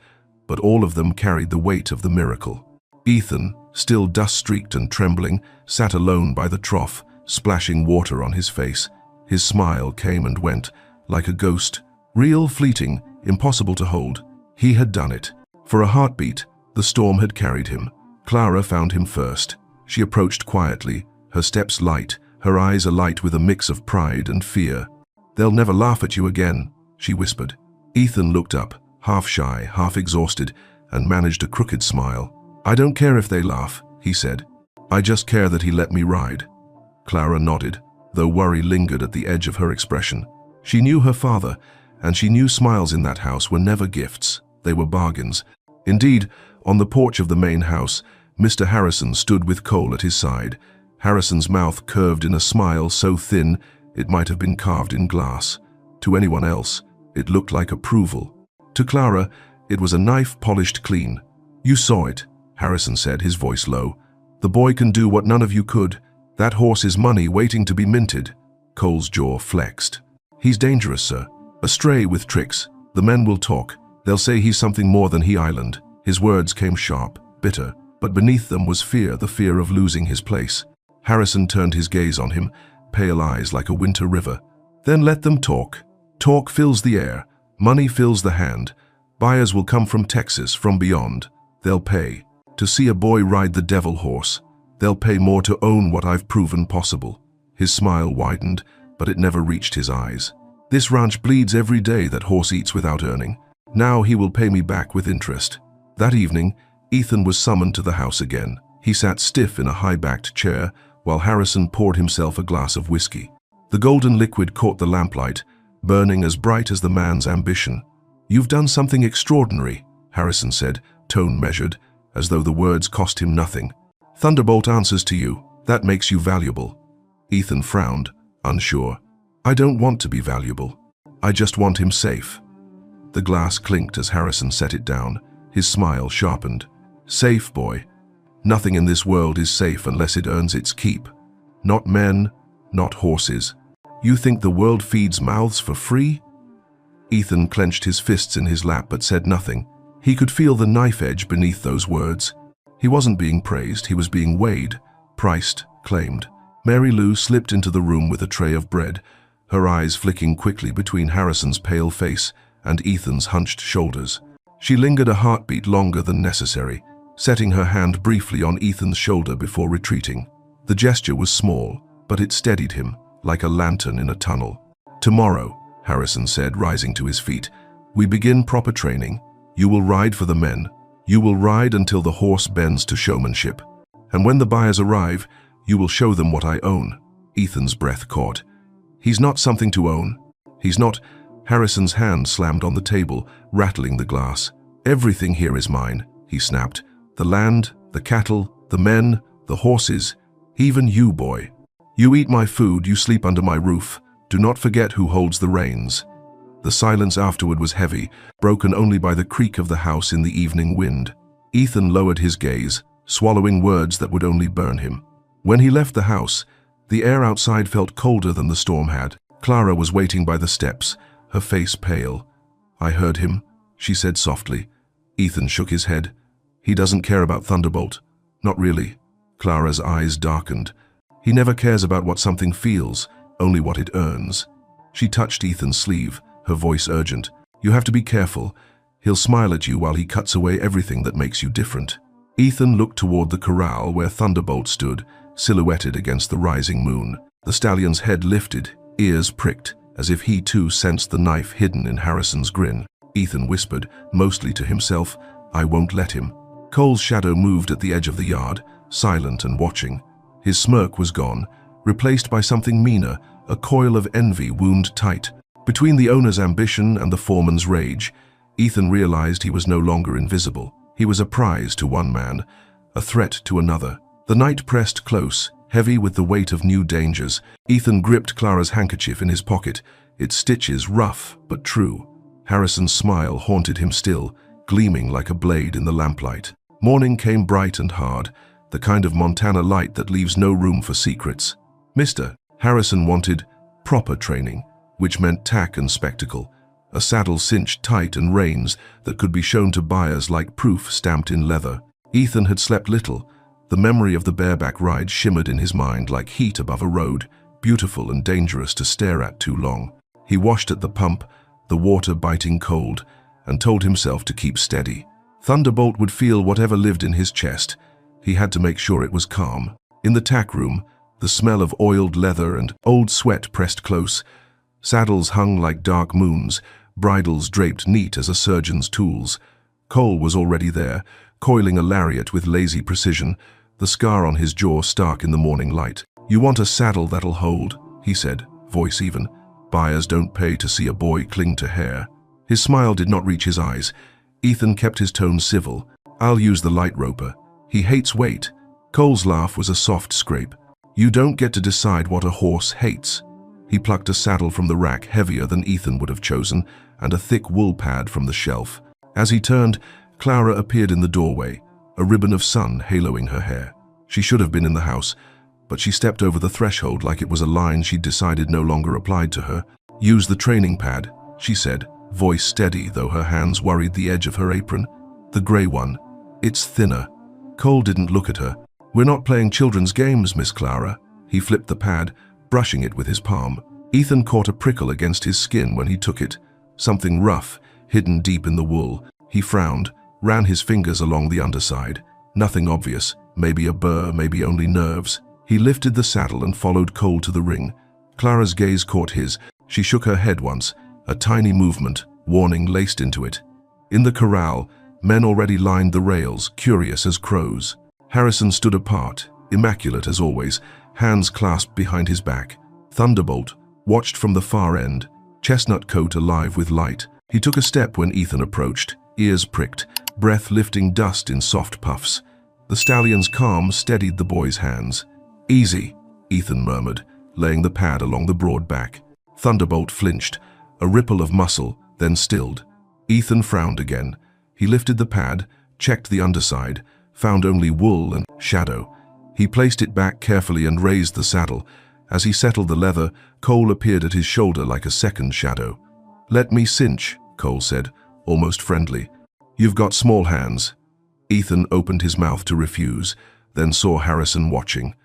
but all of them carried the weight of the miracle. Ethan, still dust-streaked and trembling, sat alone by the trough, splashing water on his face. His smile came and went, like a ghost, real, fleeting, impossible to hold. He had done it. For a heartbeat, the storm had carried him. Clara found him first. She approached quietly, her steps light, her eyes alight with a mix of pride and fear. "They'll never laugh at you again," she whispered. Ethan looked up, half shy, half exhausted, and managed a crooked smile. "I don't care if they laugh," he said. "I just care that he let me ride." Clara nodded, though worry lingered at the edge of her expression. She knew her father, and she knew smiles in that house were never gifts, they were bargains. Indeed, on the porch of the main house, Mr. Harrison stood with Cole at his side. Harrison's mouth curved in a smile so thin it might have been carved in glass. To anyone else, it looked like approval. To Clara, it was a knife polished clean. "You saw it," Harrison said, his voice low. "The boy can do what none of you could. That horse is money waiting to be minted." Cole's jaw flexed. "He's dangerous, sir. A stray with tricks. The men will talk. They'll say he's something more than he island." His words came sharp, bitter, but beneath them was fear, the fear of losing his place. Harrison turned his gaze on him, pale eyes like a winter river. "Then let them talk. Talk fills the air. Money fills the hand. Buyers will come from Texas, from beyond. They'll pay. To see a boy ride the devil horse. They'll pay more to own what I've proven possible." His smile widened, but it never reached his eyes. "This ranch bleeds every day that horse eats without earning. Now he will pay me back with interest." That evening, Ethan was summoned to the house again. He sat stiff in a high-backed chair while Harrison poured himself a glass of whiskey. The golden liquid caught the lamplight, burning as bright as the man's ambition. "You've done something extraordinary," Harrison said, tone measured, as though the words cost him nothing. "Thunderbolt answers to you. That makes you valuable." Ethan frowned, unsure. "I don't want to be valuable. I just want him safe." The glass clinked as Harrison set it down. His smile sharpened. "Safe, boy. Nothing in this world is safe unless it earns its keep. Not men, not horses. You think the world feeds mouths for free?" Ethan clenched his fists in his lap but said nothing. He could feel the knife edge beneath those words. He wasn't being praised, he was being weighed, priced, claimed. Mary Lou slipped into the room with a tray of bread, her eyes flicking quickly between Harrison's pale face and Ethan's hunched shoulders. She lingered a heartbeat longer than necessary, setting her hand briefly on Ethan's shoulder before retreating. The gesture was small, but it steadied him, like a lantern in a tunnel. "Tomorrow," Harrison said, rising to his feet, "we begin proper training. You will ride for the men. You will ride until the horse bends to showmanship. And when the buyers arrive, you will show them what I own." Ethan's breath caught. "He's not something to own. He's not—" Harrison's hand slammed on the table, rattling the glass. "Everything here is mine," he snapped. "The land, the cattle, the men, the horses, even you, boy. You eat my food, you sleep under my roof. Do not forget who holds the reins." The silence afterward was heavy, broken only by the creak of the house in the evening wind. Ethan lowered his gaze, swallowing words that would only burn him. When he left the house, the air outside felt colder than the storm had. Clara was waiting by the steps, her face pale. "I heard him," she said softly. Ethan shook his head. "He doesn't care about Thunderbolt. Not really." Clara's eyes darkened. "He never cares about what something feels, only what it earns." She touched Ethan's sleeve, her voice urgent. "You have to be careful. He'll smile at you while he cuts away everything that makes you different." Ethan looked toward the corral where Thunderbolt stood, silhouetted against the rising moon. The stallion's head lifted, ears pricked, as if he too sensed the knife hidden in Harrison's grin. Ethan whispered, mostly to himself, "I won't let him." Cole's shadow moved at the edge of the yard, silent and watching. His smirk was gone, replaced by something meaner, a coil of envy wound tight. Between the owner's ambition and the foreman's rage, Ethan realized he was no longer invisible. He was a prize to one man, a threat to another. The night pressed close, heavy with the weight of new dangers. Ethan gripped Clara's handkerchief in his pocket, its stitches rough but true. Harrison's smile haunted him still, gleaming like a blade in the lamplight. Morning came bright and hard, the kind of Montana light that leaves no room for secrets. Mr. Harrison wanted proper training, which meant tack and spectacle, a saddle cinched tight and reins that could be shown to buyers like proof stamped in leather. Ethan had slept little. The memory of the bareback ride shimmered in his mind like heat above a road, beautiful and dangerous to stare at too long. He washed at the pump, the water biting cold, and told himself to keep steady. Thunderbolt would feel whatever lived in his chest. He had to make sure it was calm. In the tack room, the smell of oiled leather and old sweat pressed close. Saddles hung like dark moons, bridles draped neat as a surgeon's tools. Cole was already there, coiling a lariat with lazy precision, the scar on his jaw stark in the morning light. "You want a saddle that'll hold," he said, voice even. "Buyers don't pay to see a boy cling to hair." His smile did not reach his eyes. Ethan kept his tone civil. "I'll use the light roper. He hates weight." Cole's laugh was a soft scrape. "You don't get to decide what a horse hates." He plucked a saddle from the rack heavier than Ethan would have chosen, and a thick wool pad from the shelf. As he turned, Clara appeared in the doorway, a ribbon of sun haloing her hair. She should have been in the house, but she stepped over the threshold like it was a line she'd decided no longer applied to her. "Use the training pad," she said, voice steady though her hands worried the edge of her apron. "The gray one. It's thinner." Cole didn't look at her. "We're not playing children's games, Miss Clara." He flipped the pad, brushing it with his palm. Ethan caught a prickle against his skin when he took it, something rough, hidden deep in the wool. He frowned, ran his fingers along the underside. Nothing obvious, maybe a burr, maybe only nerves. He lifted the saddle and followed Cole to the ring. Clara's gaze caught his. She shook her head once, a tiny movement, warning laced into it. In the corral, men already lined the rails, curious as crows. Harrison stood apart, immaculate as always, hands clasped behind his back. Thunderbolt watched from the far end, chestnut coat alive with light. He took a step when Ethan approached, ears pricked, breath lifting dust in soft puffs. The stallion's calm steadied the boy's hands. "Easy," Ethan murmured, laying the pad along the broad back. Thunderbolt flinched, a ripple of muscle, then stilled. Ethan frowned again. He lifted the pad, checked the underside, found only wool and shadow. He placed it back carefully and raised the saddle. As he settled the leather, Cole appeared at his shoulder like a second shadow. "Let me cinch," Cole said, almost friendly. "You've got small hands." Ethan opened his mouth to refuse, then saw Harrison watching.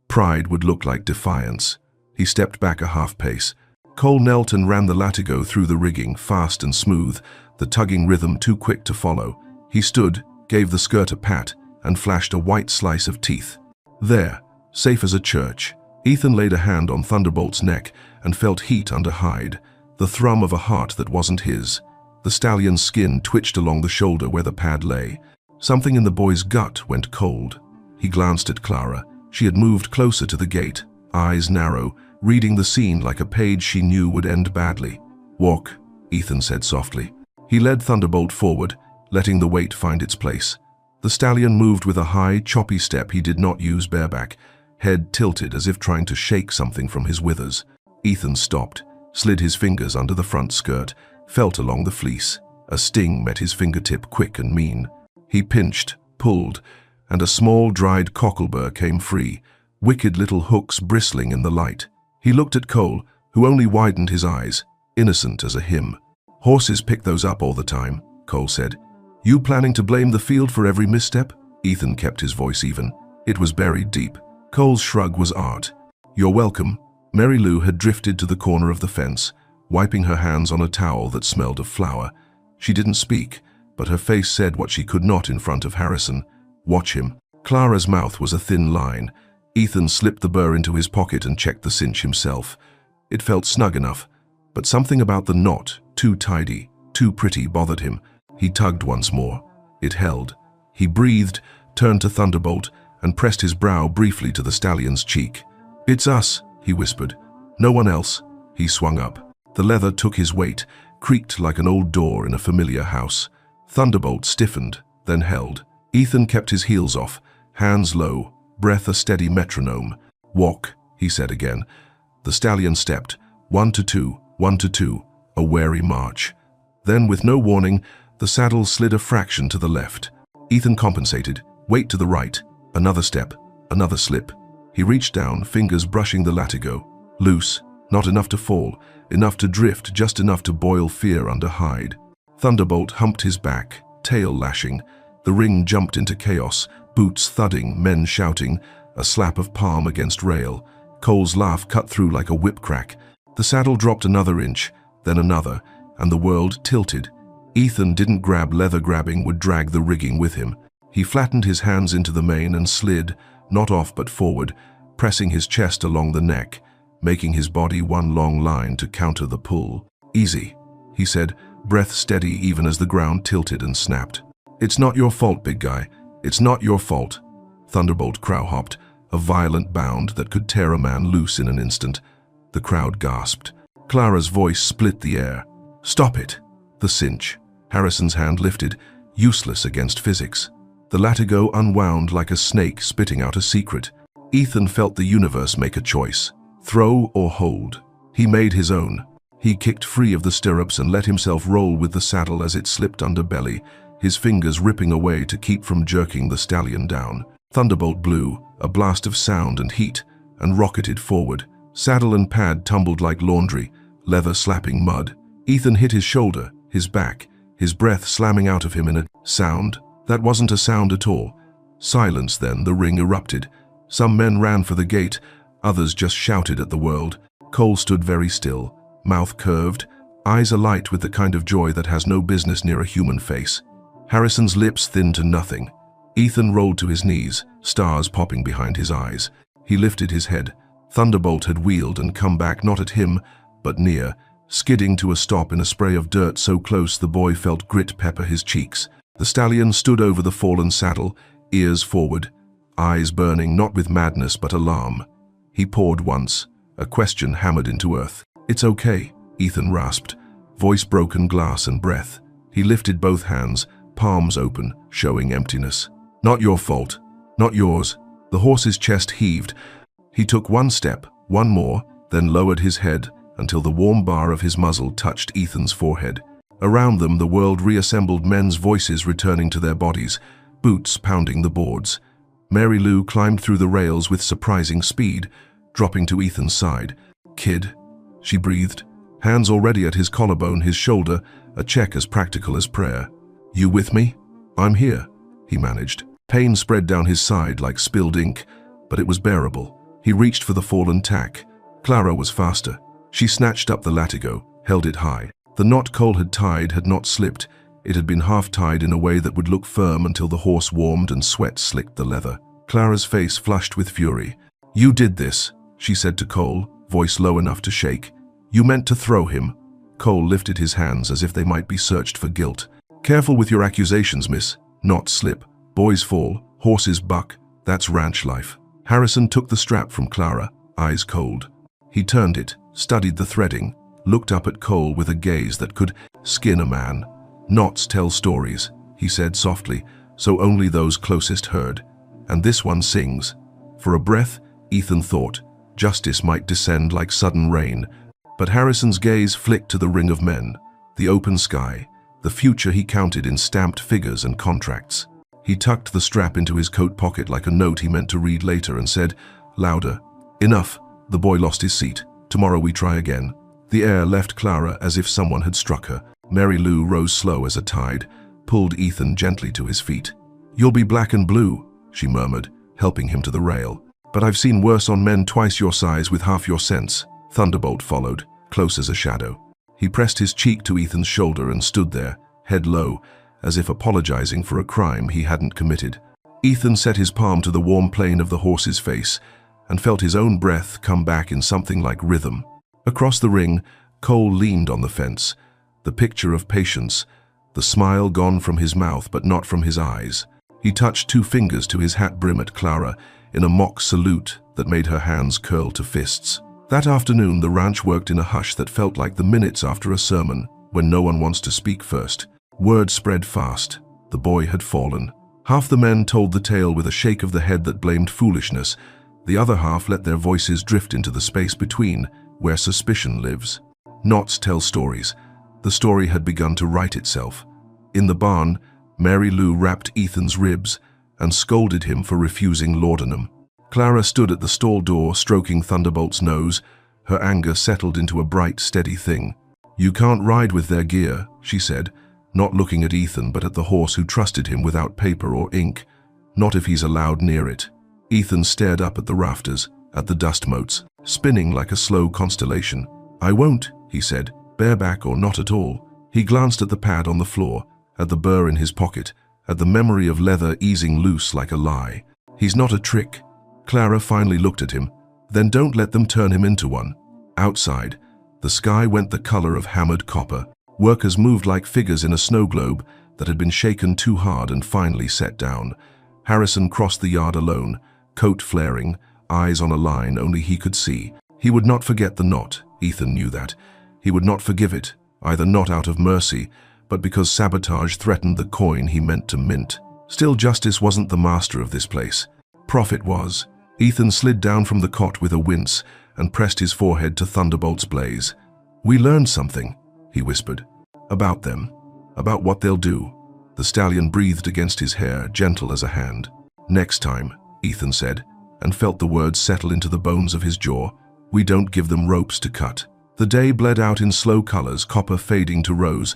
Pride would look like defiance. He stepped back a half pace. Cole knelt and ran the latigo through the rigging, fast and smooth, the tugging rhythm too quick to follow. He stood, gave the skirt a pat, and flashed a white slice of teeth. There, safe as a church. Ethan laid a hand on Thunderbolt's neck and felt heat under hide, the thrum of a heart that wasn't his. The stallion's skin twitched along the shoulder where the pad lay. Something in the boy's gut went cold. He glanced at Clara. She had moved closer to the gate, eyes narrow, reading the scene like a page she knew would end badly. "Walk," Ethan said softly. He led Thunderbolt forward, letting the weight find its place. The stallion moved with a high, choppy step he did not use bareback, head tilted as if trying to shake something from his withers. Ethan stopped, slid his fingers under the front skirt, felt along the fleece. A sting met his fingertip, quick and mean. He pinched, pulled, and a small, dried cocklebur came free, wicked little hooks bristling in the light. He looked at Cole, who only widened his eyes, innocent as a hymn. "Horses pick those up all the time," Cole said. "You planning to blame the field for every misstep?" Ethan kept his voice even. It was buried deep. Cole's shrug was art. "You're welcome." Mary Lou had drifted to the corner of the fence, wiping her hands on a towel that smelled of flour. She didn't speak, but her face said what she could not in front of Harrison. "Watch him." Clara's mouth was a thin line. Ethan slipped the burr into his pocket and checked the cinch himself. It felt snug enough, but something about the knot, too tidy, too pretty, bothered him. He tugged once more. It held. He breathed, turned to Thunderbolt, and pressed his brow briefly to the stallion's cheek. "It's us," he whispered. "No one else." He swung up. The leather took his weight, creaked like an old door in a familiar house. Thunderbolt stiffened, then held. Ethan kept his heels off, hands low, breath a steady metronome. "Walk," he said again. The stallion stepped, 1 to 2, 1 to 2, a wary march. Then, with no warning, the saddle slid a fraction to the left. Ethan compensated, weight to the right, another step, another slip. He reached down, fingers brushing the latigo. Loose, not enough to fall, enough to drift, just enough to boil fear under hide. Thunderbolt humped his back, tail lashing. The ring jumped into chaos, boots thudding, men shouting, a slap of palm against rail. Cole's laugh cut through like a whip crack. The saddle dropped another inch, then another, and the world tilted. Ethan didn't grab leather, grabbing would drag the rigging with him. He flattened his hands into the mane and slid, not off but forward, pressing his chest along the neck, making his body one long line to counter the pull. "Easy," he said, breath steady even as the ground tilted and snapped. "It's not your fault, big guy. It's not your fault." Thunderbolt crow-hopped, a violent bound that could tear a man loose in an instant. The crowd gasped. Clara's voice split the air. "Stop it!" The cinch. Harrison's hand lifted, useless against physics. The latigo unwound like a snake spitting out a secret. Ethan felt the universe make a choice. Throw or hold. He made his own. He kicked free of the stirrups and let himself roll with the saddle as it slipped underbelly, his fingers ripping away to keep from jerking the stallion down. Thunderbolt blew, a blast of sound and heat, and rocketed forward. Saddle and pad tumbled like laundry, leather slapping mud. Ethan hit his shoulder, his back, his breath slamming out of him in a sound. That wasn't a sound at all. Silence then, the ring erupted. Some men ran for the gate, others just shouted at the world. Cole stood very still, mouth curved, eyes alight with the kind of joy that has no business near a human face. Harrison's lips thinned to nothing. Ethan rolled to his knees, stars popping behind his eyes. He lifted his head. Thunderbolt had wheeled and come back not at him, but near, skidding to a stop in a spray of dirt so close the boy felt grit pepper his cheeks. The stallion stood over the fallen saddle, ears forward. eyes burning not with madness but alarm. He pawed once, a question hammered into earth. "It's okay," Ethan rasped, voice broken glass and breath. He lifted both hands, palms open, showing emptiness. "Not your fault. Not yours." The horse's chest heaved. He took one step, one more, then lowered his head until the warm bar of his muzzle touched Ethan's forehead. Around them, the world reassembled, men's voices returning to their bodies, boots pounding the boards. Mary Lou climbed through the rails with surprising speed, dropping to Ethan's side. "Kid," she breathed, hands already at his collarbone, his shoulder, a check as practical as prayer. "You with me?" "I'm here," he managed. Pain spread down his side like spilled ink, but it was bearable. He reached for the fallen tack. Clara was faster. She snatched up the latigo, held it high. The knot Cole had tied had not slipped. It had been half-tied in a way that would look firm until the horse warmed and sweat slicked the leather. Clara's face flushed with fury. "You did this," she said to Cole, voice low enough to shake. "You meant to throw him." Cole lifted his hands as if they might be searched for guilt. "Careful with your accusations, miss. Knots slip. Boys fall. Horses buck. That's ranch life." Harrison took the strap from Clara, eyes cold. He turned it, studied the threading, looked up at Cole with a gaze that could skin a man. "Knots tell stories," he said softly, so only those closest heard. "And this one sings." For a breath, Ethan thought, justice might descend like sudden rain. But Harrison's gaze flicked to the ring of men, the open sky, the future he counted in stamped figures and contracts. He tucked the strap into his coat pocket like a note he meant to read later and said, louder, "Enough." The boy lost his seat. "Tomorrow we try again." The air left Clara as if someone had struck her. Mary Lou rose slow as a tide, pulled Ethan gently to his feet. "You'll be black and blue," she murmured, helping him to the rail. "But I've seen worse on men twice your size with half your sense." Thunderbolt followed, close as a shadow. He pressed his cheek to Ethan's shoulder and stood there, head low, as if apologizing for a crime he hadn't committed. Ethan set his palm to the warm plane of the horse's face and felt his own breath come back in something like rhythm. Across the ring, Cole leaned on the fence, the picture of patience, the smile gone from his mouth but not from his eyes. He touched two fingers to his hat brim at Clara in a mock salute that made her hands curl to fists. That afternoon, the ranch worked in a hush that felt like the minutes after a sermon, when no one wants to speak first. Word spread fast. The boy had fallen. Half the men told the tale with a shake of the head that blamed foolishness. The other half let their voices drift into the space between, where suspicion lives. Knots tell stories. The story had begun to write itself. In the barn, Mary Lou wrapped Ethan's ribs and scolded him for refusing laudanum. Clara stood at the stall door, stroking Thunderbolt's nose. Her anger settled into a bright, steady thing. "You can't ride with their gear," she said, not looking at Ethan but at the horse who trusted him without paper or ink. "Not if he's allowed near it." Ethan stared up at the rafters, at the dust motes, spinning like a slow constellation. "I won't," he said, bareback or not at all. He glanced at the pad on the floor, at the burr in his pocket, at the memory of leather easing loose like a lie. "He's not a trick." Clara finally looked at him. "Then don't let them turn him into one." Outside, the sky went the color of hammered copper. Workers moved like figures in a snow globe that had been shaken too hard and finally set down. Harrison crossed the yard alone, coat flaring, eyes on a line only he could see. He would not forget the knot, Ethan knew that. He would not forgive it, either not out of mercy, but because sabotage threatened the coin he meant to mint. Still, justice wasn't the master of this place. Profit was. Ethan slid down from the cot with a wince and pressed his forehead to Thunderbolt's blaze. "We learned something," he whispered. "About them. About what they'll do." The stallion breathed against his hair, gentle as a hand. "Next time," Ethan said, and felt the words settle into the bones of his jaw. "We don't give them ropes to cut." The day bled out in slow colors, copper fading to rose,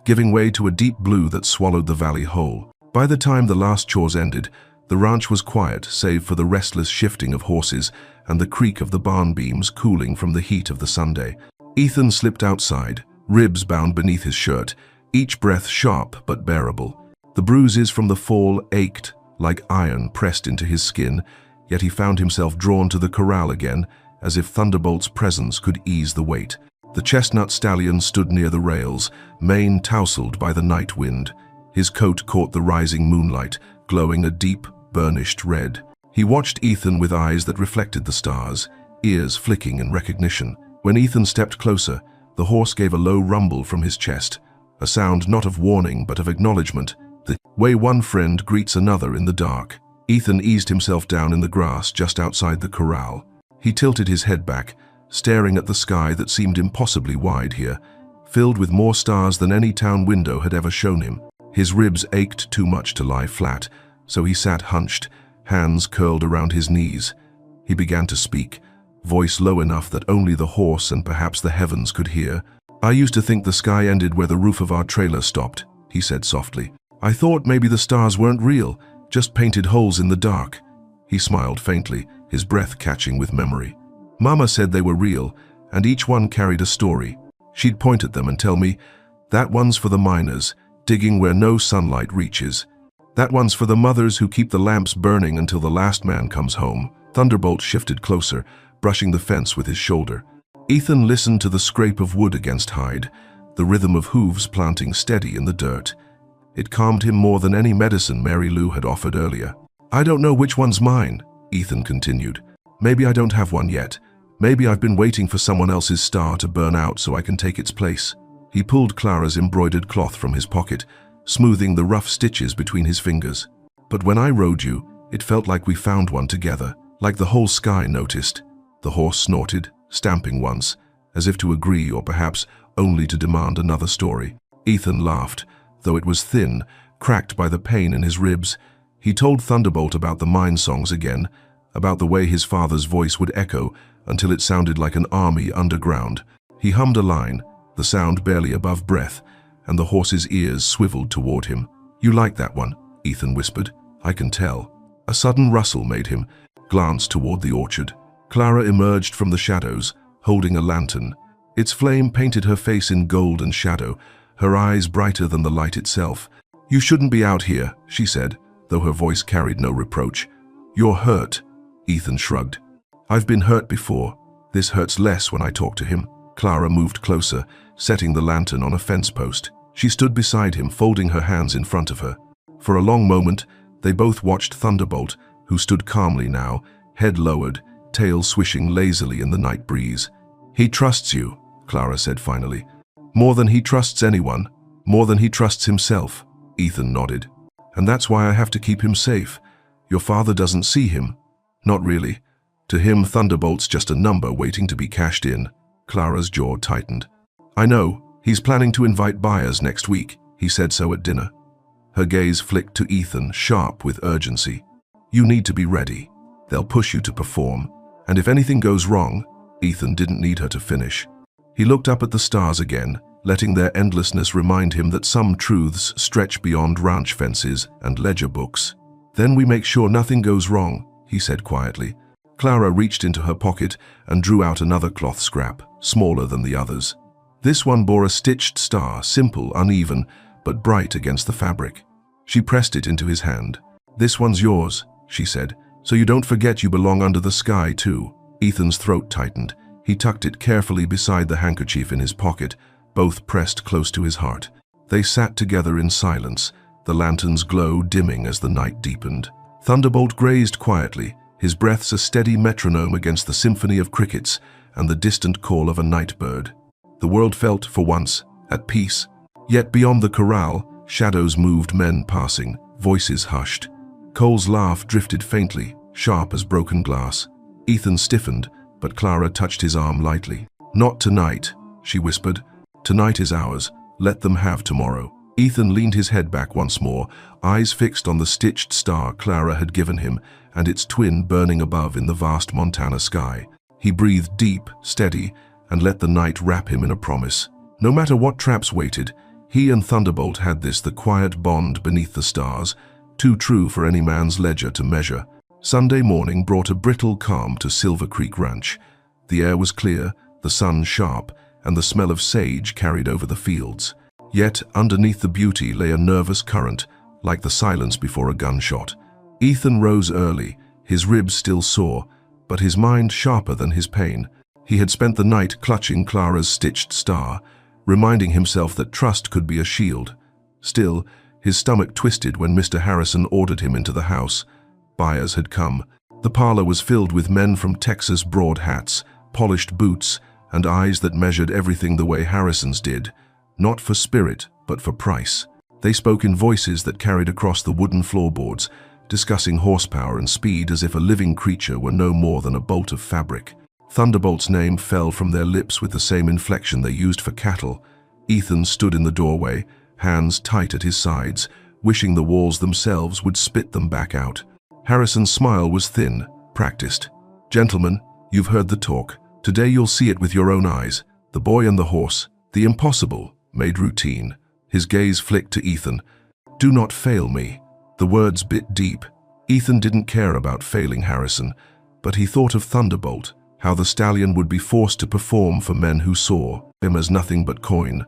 giving way to a deep blue that swallowed the valley whole. By the time the last chores ended, the ranch was quiet, save for the restless shifting of horses and the creak of the barn beams cooling from the heat of the Sunday. Ethan slipped outside, ribs bound beneath his shirt, each breath sharp but bearable. The bruises from the fall ached like iron pressed into his skin, yet he found himself drawn to the corral again, as if Thunderbolt's presence could ease the weight. The chestnut stallion stood near the rails, mane tousled by the night wind. His coat caught the rising moonlight, glowing a deep, burnished red. He watched Ethan with eyes that reflected the stars, ears flicking in recognition. When Ethan stepped closer, the horse gave a low rumble from his chest, a sound not of warning but of acknowledgement, the way one friend greets another in the dark. Ethan eased himself down in the grass just outside the corral. He tilted his head back, staring at the sky that seemed impossibly wide here, filled with more stars than any town window had ever shown him. His ribs ached too much to lie flat, so he sat hunched, hands curled around his knees. He began to speak, voice low enough that only the horse and perhaps the heavens could hear. "I used to think the sky ended where the roof of our trailer stopped," he said softly. "I thought maybe the stars weren't real, just painted holes in the dark." He smiled faintly, his breath catching with memory. "Mama said they were real, and each one carried a story. She'd point at them and tell me, 'That one's for the miners, digging where no sunlight reaches. That one's for the mothers who keep the lamps burning until the last man comes home.'" Thunderbolt shifted closer, brushing the fence with his shoulder. Ethan listened to the scrape of wood against hide, the rhythm of hooves planting steady in the dirt. It calmed him more than any medicine Mary Lou had offered earlier. "I don't know which one's mine," Ethan continued. "Maybe I don't have one yet. Maybe I've been waiting for someone else's star to burn out so I can take its place." He pulled Clara's embroidered cloth from his pocket, smoothing the rough stitches between his fingers. "But when I rode you, it felt like we found one together, like the whole sky noticed." The horse snorted, stamping once, as if to agree or perhaps only to demand another story. Ethan laughed, though it was thin, cracked by the pain in his ribs. He told Thunderbolt about the mine songs again, about the way his father's voice would echo until it sounded like an army underground. He hummed a line, the sound barely above breath, and the horse's ears swiveled toward him. "You like that one," Ethan whispered. "I can tell." A sudden rustle made him glance toward the orchard. Clara emerged from the shadows, holding a lantern. Its flame painted her face in gold and shadow, her eyes brighter than the light itself. "You shouldn't be out here," she said, though her voice carried no reproach. "You're hurt," Ethan shrugged. "I've been hurt before. This hurts less when I talk to him." Clara moved closer, setting the lantern on a fence post. She stood beside him, folding her hands in front of her. For a long moment, they both watched Thunderbolt, who stood calmly now, head lowered, tail swishing lazily in the night breeze. "He trusts you," Clara said finally. "More than he trusts anyone, more than he trusts himself." Ethan nodded. "And that's why I have to keep him safe. Your father doesn't see him." "Not really. To him, Thunderbolt's just a number waiting to be cashed in." Clara's jaw tightened. "I know. He's planning to invite buyers next week. He said so at dinner." Her gaze flicked to Ethan, sharp with urgency. "You need to be ready. They'll push you to perform. And if anything goes wrong," Ethan didn't need her to finish. He looked up at the stars again, letting their endlessness remind him that some truths stretch beyond ranch fences and ledger books. "Then we make sure nothing goes wrong," he said quietly. Clara reached into her pocket and drew out another cloth scrap, smaller than the others. This one bore a stitched star, simple, uneven, but bright against the fabric. She pressed it into his hand. "This one's yours," she said, "so you don't forget you belong under the sky too." Ethan's throat tightened. He tucked it carefully beside the handkerchief in his pocket, both pressed close to his heart. They sat together in silence, the lantern's glow dimming as the night deepened. Thunderbolt grazed quietly, his breaths a steady metronome against the symphony of crickets and the distant call of a night bird. The world felt, for once, at peace. Yet beyond the corral, shadows moved, men passing, voices hushed. Cole's laugh drifted faintly, sharp as broken glass. Ethan stiffened, but Clara touched his arm lightly. "Not tonight," she whispered. "Tonight is ours. Let them have tomorrow." Ethan leaned his head back once more, eyes fixed on the stitched star Clara had given him and its twin burning above in the vast Montana sky. He breathed deep, steady, and let the night wrap him in a promise. No matter what traps waited, he and Thunderbolt had this, the quiet bond beneath the stars, too true for any man's ledger to measure. Sunday morning brought a brittle calm to Silver Creek Ranch. The air was clear, the sun sharp, and the smell of sage carried over the fields. Yet underneath the beauty lay a nervous current, like the silence before a gunshot. Ethan rose early, his ribs still sore, but his mind sharper than his pain. He had spent the night clutching Clara's stitched star, reminding himself that trust could be a shield. Still, his stomach twisted when Mr. Harrison ordered him into the house. Buyers had come. The parlor was filled with men from Texas, broad hats, polished boots, and eyes that measured everything the way Harrison's did, not for spirit, but for price. They spoke in voices that carried across the wooden floorboards, discussing horsepower and speed as if a living creature were no more than a bolt of fabric. Thunderbolt's name fell from their lips with the same inflection they used for cattle. Ethan stood in the doorway, hands tight at his sides, wishing the walls themselves would spit them back out. Harrison's smile was thin, practiced. "Gentlemen, you've heard the talk. Today you'll see it with your own eyes. The boy and the horse, the impossible, made routine." His gaze flicked to Ethan. "Do not fail me." The words bit deep. Ethan didn't care about failing Harrison, but he thought of Thunderbolt, how the stallion would be forced to perform for men who saw him as nothing but coin.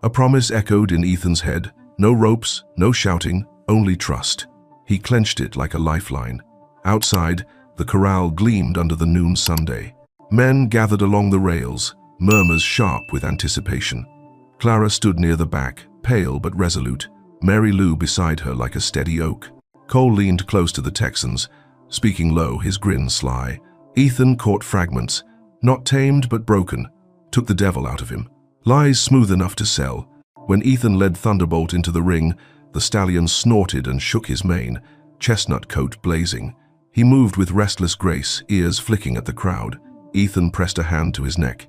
A promise echoed in Ethan's head. No ropes, no shouting, only trust. He clenched it like a lifeline. Outside, the corral gleamed under the noon Sunday. Men gathered along the rails, murmurs sharp with anticipation. Clara stood near the back, pale but resolute, Mary Lou beside her like a steady oak. Cole leaned close to the Texans, speaking low, his grin sly. Ethan caught fragments, not tamed but broken, took the devil out of him. Lies smooth enough to sell. When Ethan led Thunderbolt into the ring, the stallion snorted and shook his mane, chestnut coat blazing. He moved with restless grace, ears flicking at the crowd. Ethan pressed a hand to his neck.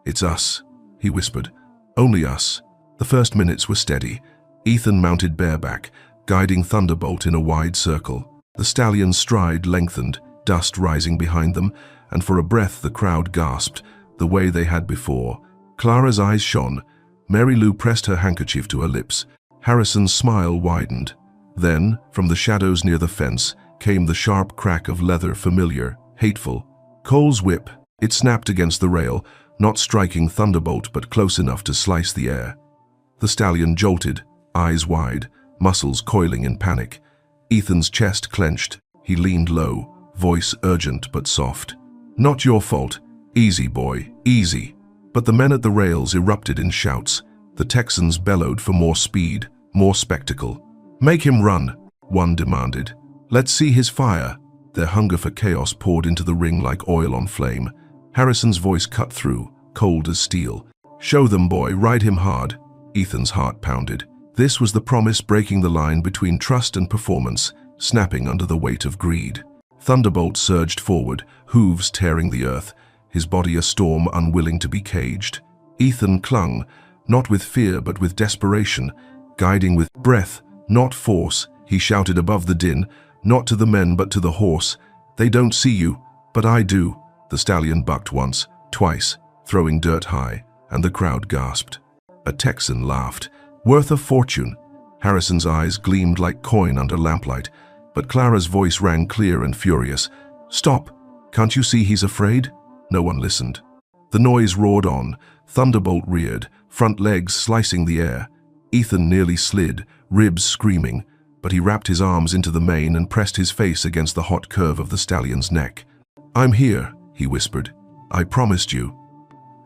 "It's us," he whispered. "Only us." The first minutes were steady. Ethan mounted bareback, guiding Thunderbolt in a wide circle. The stallion's stride lengthened, dust rising behind them, and for a breath the crowd gasped, the way they had before. Clara's eyes shone. Mary Lou pressed her handkerchief to her lips. Harrison's smile widened. Then, from the shadows near the fence, came the sharp crack of leather, familiar, hateful. Cole's whip. It snapped against the rail, not striking Thunderbolt but close enough to slice the air. The stallion jolted, eyes wide, muscles coiling in panic. Ethan's chest clenched. He leaned low, voice urgent but soft. "Not your fault. Easy, boy, easy." But the men at the rails erupted in shouts. The Texans bellowed for more speed, more spectacle. "Make him run," one demanded. "Let's see his fire." Their hunger for chaos poured into the ring like oil on flame. Harrison's voice cut through, cold as steel. "Show them, boy, ride him hard." Ethan's heart pounded. This was the promise breaking the line between trust and performance, snapping under the weight of greed. Thunderbolt surged forward, hooves tearing the earth, his body a storm unwilling to be caged. Ethan clung, not with fear but with desperation, guiding with breath, not force. He shouted above the din, not to the men but to the horse. "They don't see you, but I do." The stallion bucked once, twice, throwing dirt high, and the crowd gasped. A Texan laughed. "Worth a fortune." Harrison's eyes gleamed like coin under lamplight, but Clara's voice rang clear and furious. "Stop! Can't you see he's afraid?" No one listened. The noise roared on. Thunderbolt reared, front legs slicing the air. Ethan nearly slid, ribs screaming, but he wrapped his arms into the mane and pressed his face against the hot curve of the stallion's neck. "I'm here," he whispered. "I promised you."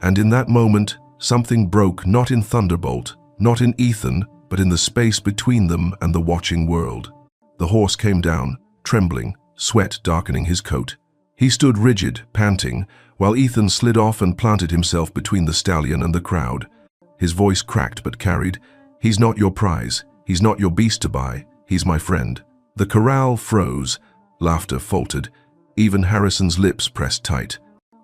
And in that moment, something broke, not in Thunderbolt, not in Ethan, but in the space between them and the watching world. The horse came down, trembling, sweat darkening his coat. He stood rigid, panting, while Ethan slid off and planted himself between the stallion and the crowd. His voice cracked but carried. "He's not your prize. He's not your beast to buy. He's my friend." The corral froze. Laughter faltered. Even Harrison's lips pressed tight.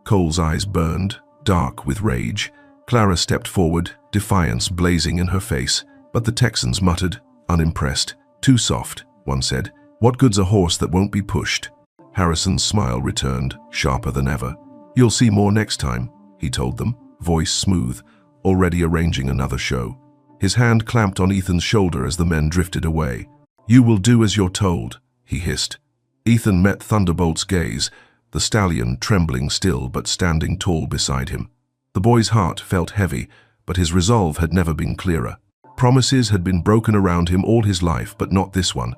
Cole's eyes burned, dark with rage. Clara stepped forward, defiance blazing in her face, but the Texans muttered, unimpressed. "Too soft," one said. "What good's a horse that won't be pushed?" Harrison's smile returned, sharper than ever. "You'll see more next time," he told them, voice smooth, already arranging another show. His hand clamped on Ethan's shoulder as the men drifted away. "You will do as you're told," he hissed. Ethan met Thunderbolt's gaze, the stallion trembling still but standing tall beside him. The boy's heart felt heavy, but his resolve had never been clearer. Promises had been broken around him all his life, but not this one,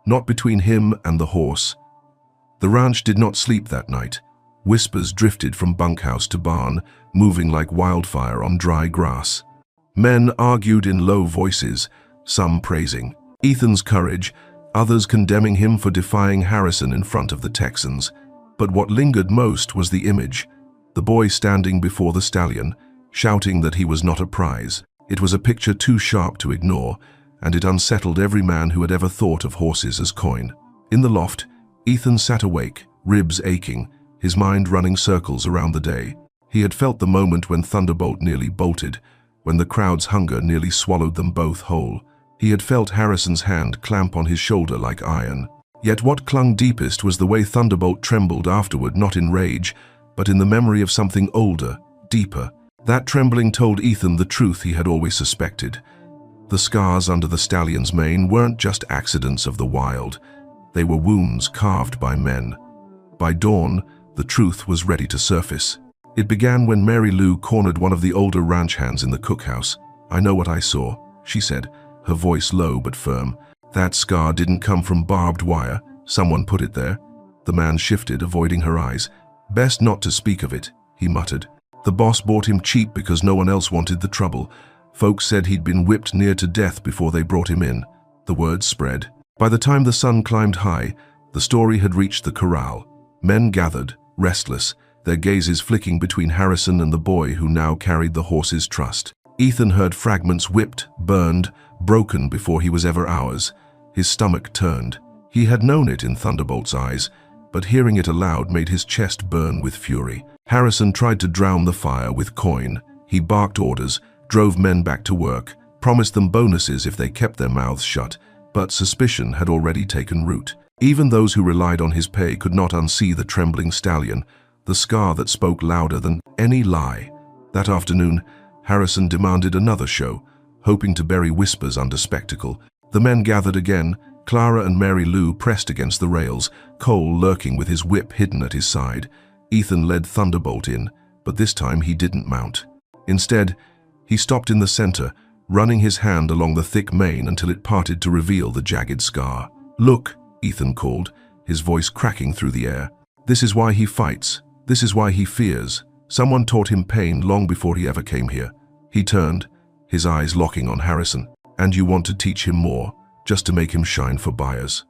not between him and the horse. The ranch did not sleep that night. Whispers drifted from bunkhouse to barn, moving like wildfire on dry grass. Men argued in low voices, some praising Ethan's courage, others condemning him for defying Harrison in front of the Texans. But what lingered most was the image, the boy standing before the stallion, shouting that he was not a prize. It was a picture too sharp to ignore, and it unsettled every man who had ever thought of horses as coin. In the loft, Ethan sat awake, ribs aching, his mind running circles around the day. He had felt the moment when Thunderbolt nearly bolted, when the crowd's hunger nearly swallowed them both whole. He had felt Harrison's hand clamp on his shoulder like iron. Yet what clung deepest was the way Thunderbolt trembled afterward, not in rage, but in the memory of something older, deeper. That trembling told Ethan the truth he had always suspected. The scars under the stallion's mane weren't just accidents of the wild. They were wounds carved by men. By dawn, the truth was ready to surface. It began when Mary Lou cornered one of the older ranch hands in the cookhouse. "I know what I saw," she said, her voice low but firm. "That scar didn't come from barbed wire. Someone put it there." The man shifted, avoiding her eyes. "Best not to speak of it," he muttered. "The boss bought him cheap because no one else wanted the trouble. Folks said he'd been whipped near to death before they brought him in." The word spread. By the time the sun climbed high, the story had reached the corral. Men gathered, restless, their gazes flicking between Harrison and the boy who now carried the horse's trust. Ethan heard fragments whipped, burned, broken before he was ever ours. His stomach turned. He had known it in Thunderbolt's eyes, but hearing it aloud made his chest burn with fury. Harrison tried to drown the fire with coin. He barked orders, drove men back to work, promised them bonuses if they kept their mouths shut, but suspicion had already taken root. Even those who relied on his pay could not unsee the trembling stallion, the scar that spoke louder than any lie. That afternoon, Harrison demanded another show, hoping to bury whispers under spectacle. The men gathered again, Clara and Mary Lou pressed against the rails, Cole lurking with his whip hidden at his side. Ethan led Thunderbolt in, but this time he didn't mount. Instead, he stopped in the center, running his hand along the thick mane until it parted to reveal the jagged scar. "Look," Ethan called, his voice cracking through the air. "This is why he fights. This is why he fears. Someone taught him pain long before he ever came here." He turned, his eyes locking on Harrison. "And you want to teach him more, just to make him shine for buyers."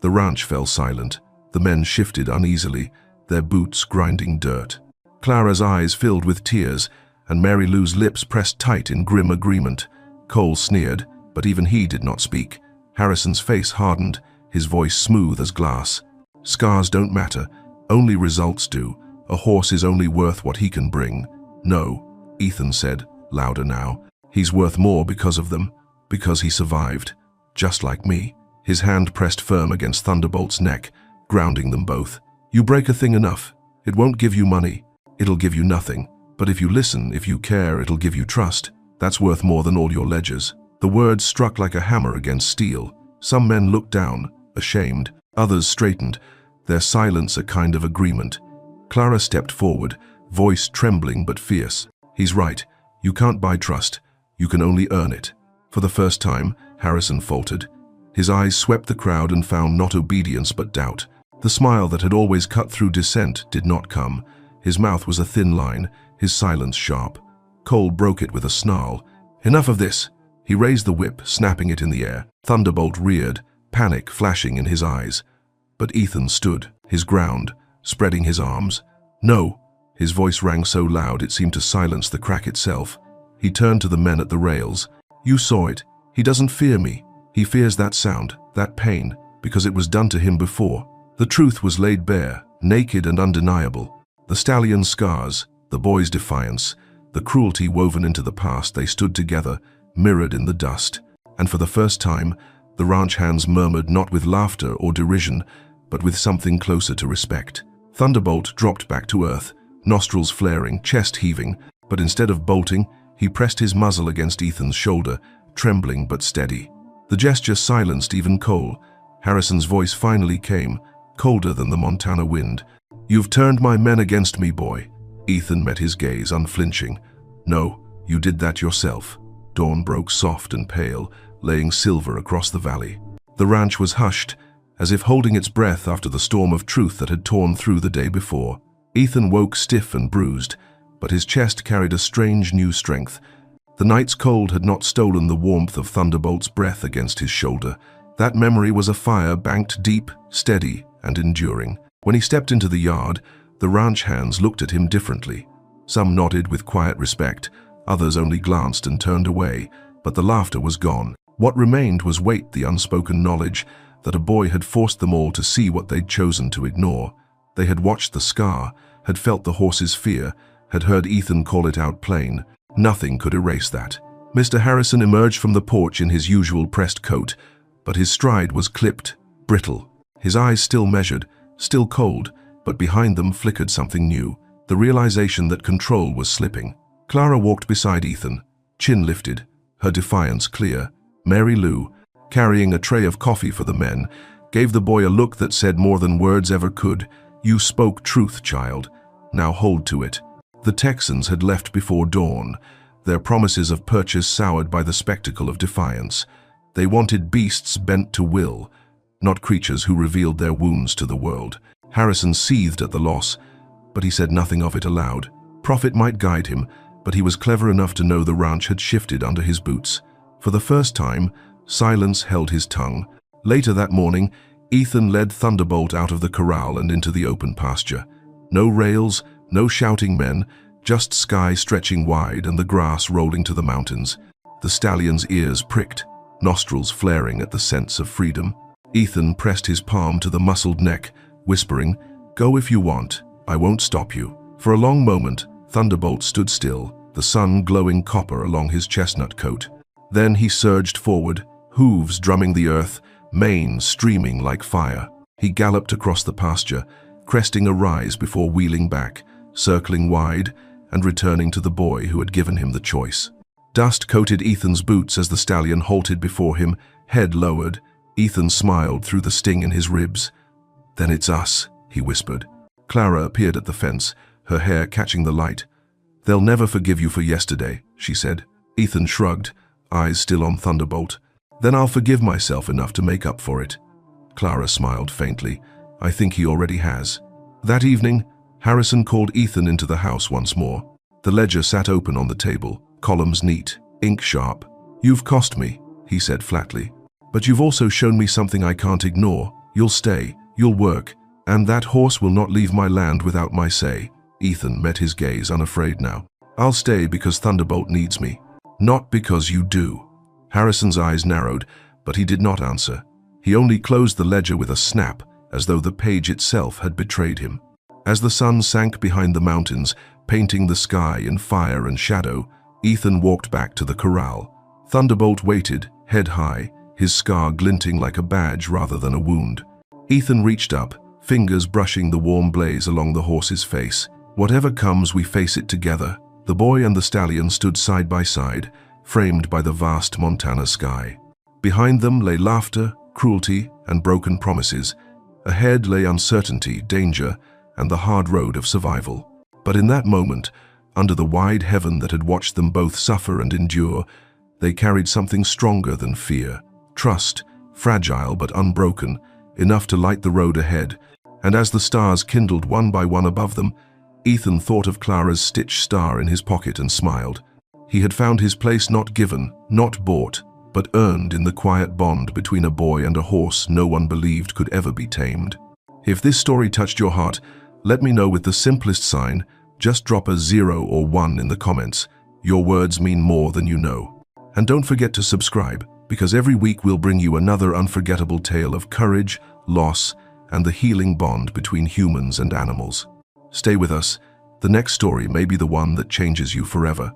The ranch fell silent. The men shifted uneasily, their boots grinding dirt. Clara's eyes filled with tears, and Mary Lou's lips pressed tight in grim agreement. Cole sneered, but even he did not speak. Harrison's face hardened, his voice smooth as glass. "Scars don't matter, only results do. A horse is only worth what he can bring." "No," Ethan said, louder now. "He's worth more because of them, because he survived. Just like me." His hand pressed firm against Thunderbolt's neck, grounding them both. "You break a thing enough, it won't give you money. It'll give you nothing. But if you listen, if you care, it'll give you trust. That's worth more than all your ledgers." The words struck like a hammer against steel. Some men looked down, ashamed. Others straightened, their silence a kind of agreement. Clara stepped forward, voice trembling but fierce. "He's right. You can't buy trust. You can only earn it." For the first time, Harrison faltered. His eyes swept the crowd and found not obedience but doubt. The smile that had always cut through dissent did not come. His mouth was a thin line, his silence sharp. Cole broke it with a snarl. "Enough of this." He raised the whip, snapping it in the air. Thunderbolt reared, panic flashing in his eyes. But Ethan stood, his ground, spreading his arms. "No." His voice rang so loud it seemed to silence the crack itself. He turned to the men at the rails. "You saw it. He doesn't fear me. He fears that sound, that pain, because it was done to him before." The truth was laid bare, naked and undeniable. The stallion's scars, the boy's defiance, the cruelty woven into the past, they stood together, mirrored in the dust. And for the first time, the ranch hands murmured not with laughter or derision, but with something closer to respect. Thunderbolt dropped back to earth, nostrils flaring, chest heaving, but instead of bolting, he pressed his muzzle against Ethan's shoulder, trembling but steady. The gesture silenced even Cole. Harrison's voice finally came, colder than the Montana wind. "You've turned my men against me, boy." Ethan met his gaze, unflinching. "No, you did that yourself." Dawn broke soft and pale, laying silver across the valley. The ranch was hushed, as if holding its breath after the storm of truth that had torn through the day before. Ethan woke stiff and bruised, but his chest carried a strange new strength. The night's cold had not stolen the warmth of Thunderbolt's breath against his shoulder. That memory was a fire banked deep, steady, and enduring. When he stepped into the yard, the ranch hands looked at him differently. Some nodded with quiet respect, others only glanced and turned away, but the laughter was gone. What remained was weight, the unspoken knowledge that a boy had forced them all to see what they'd chosen to ignore. They had watched the scar, had felt the horse's fear, had heard Ethan call it out plain. Nothing could erase that. Mr. Harrison emerged from the porch in his usual pressed coat, but his stride was clipped, brittle. His eyes still measured, still cold, but behind them flickered something new, the realization that control was slipping. Clara walked beside Ethan, chin lifted, her defiance clear. Mary Lou, carrying a tray of coffee for the men, gave the boy a look that said more than words ever could. "You spoke truth, child. Now hold to it." The Texans had left before dawn, their promises of purchase soured by the spectacle of defiance. They wanted beasts bent to will, not creatures who revealed their wounds to the world. Harrison seethed at the loss, but he said nothing of it aloud. Profit might guide him, but he was clever enough to know the ranch had shifted under his boots. For the first time, silence held his tongue. Later that morning, Ethan led Thunderbolt out of the corral and into the open pasture. No rails, no shouting men, just sky stretching wide and the grass rolling to the mountains. The stallion's ears pricked, nostrils flaring at the sense of freedom. Ethan pressed his palm to the muscled neck, whispering, "Go if you want, I won't stop you." For a long moment, Thunderbolt stood still, the sun glowing copper along his chestnut coat. Then he surged forward, hooves drumming the earth, mane streaming like fire. He galloped across the pasture, cresting a rise before wheeling back, circling wide, and returning to the boy who had given him the choice. Dust coated Ethan's boots as the stallion halted before him, head lowered. Ethan smiled through the sting in his ribs. "Then it's us," he whispered. Clara appeared at the fence, her hair catching the light. "They'll never forgive you for yesterday," she said. Ethan shrugged, eyes still on Thunderbolt. "Then I'll forgive myself enough to make up for it." Clara smiled faintly. "I think he already has." That evening, Harrison called Ethan into the house once more. The ledger sat open on the table, columns neat, ink sharp. "You've cost me," he said flatly. "But you've also shown me something I can't ignore. You'll stay, you'll work, and that horse will not leave my land without my say." Ethan met his gaze, unafraid now. "I'll stay because Thunderbolt needs me, not because you do." Harrison's eyes narrowed, but he did not answer. He only closed the ledger with a snap, as though the page itself had betrayed him. As the sun sank behind the mountains, painting the sky in fire and shadow, Ethan walked back to the corral. Thunderbolt waited, head high, his scar glinting like a badge rather than a wound. Ethan reached up, fingers brushing the warm blaze along the horse's face. "Whatever comes, we face it together." The boy and the stallion stood side by side, framed by the vast Montana sky. Behind them lay laughter, cruelty, and broken promises. Ahead lay uncertainty, danger, and the hard road of survival. But in that moment, under the wide heaven that had watched them both suffer and endure, they carried something stronger than fear. Trust, fragile but unbroken, enough to light the road ahead. And as the stars kindled one by one above them, Ethan thought of Clara's stitched star in his pocket and smiled. He had found his place not given, not bought, but earned in the quiet bond between a boy and a horse no one believed could ever be tamed. If this story touched your heart, let me know with the simplest sign. Just drop a 0 or 1 in the comments. Your words mean more than you know. And don't forget to subscribe, because every week we'll bring you another unforgettable tale of courage, loss, and the healing bond between humans and animals. Stay with us. The next story may be the one that changes you forever.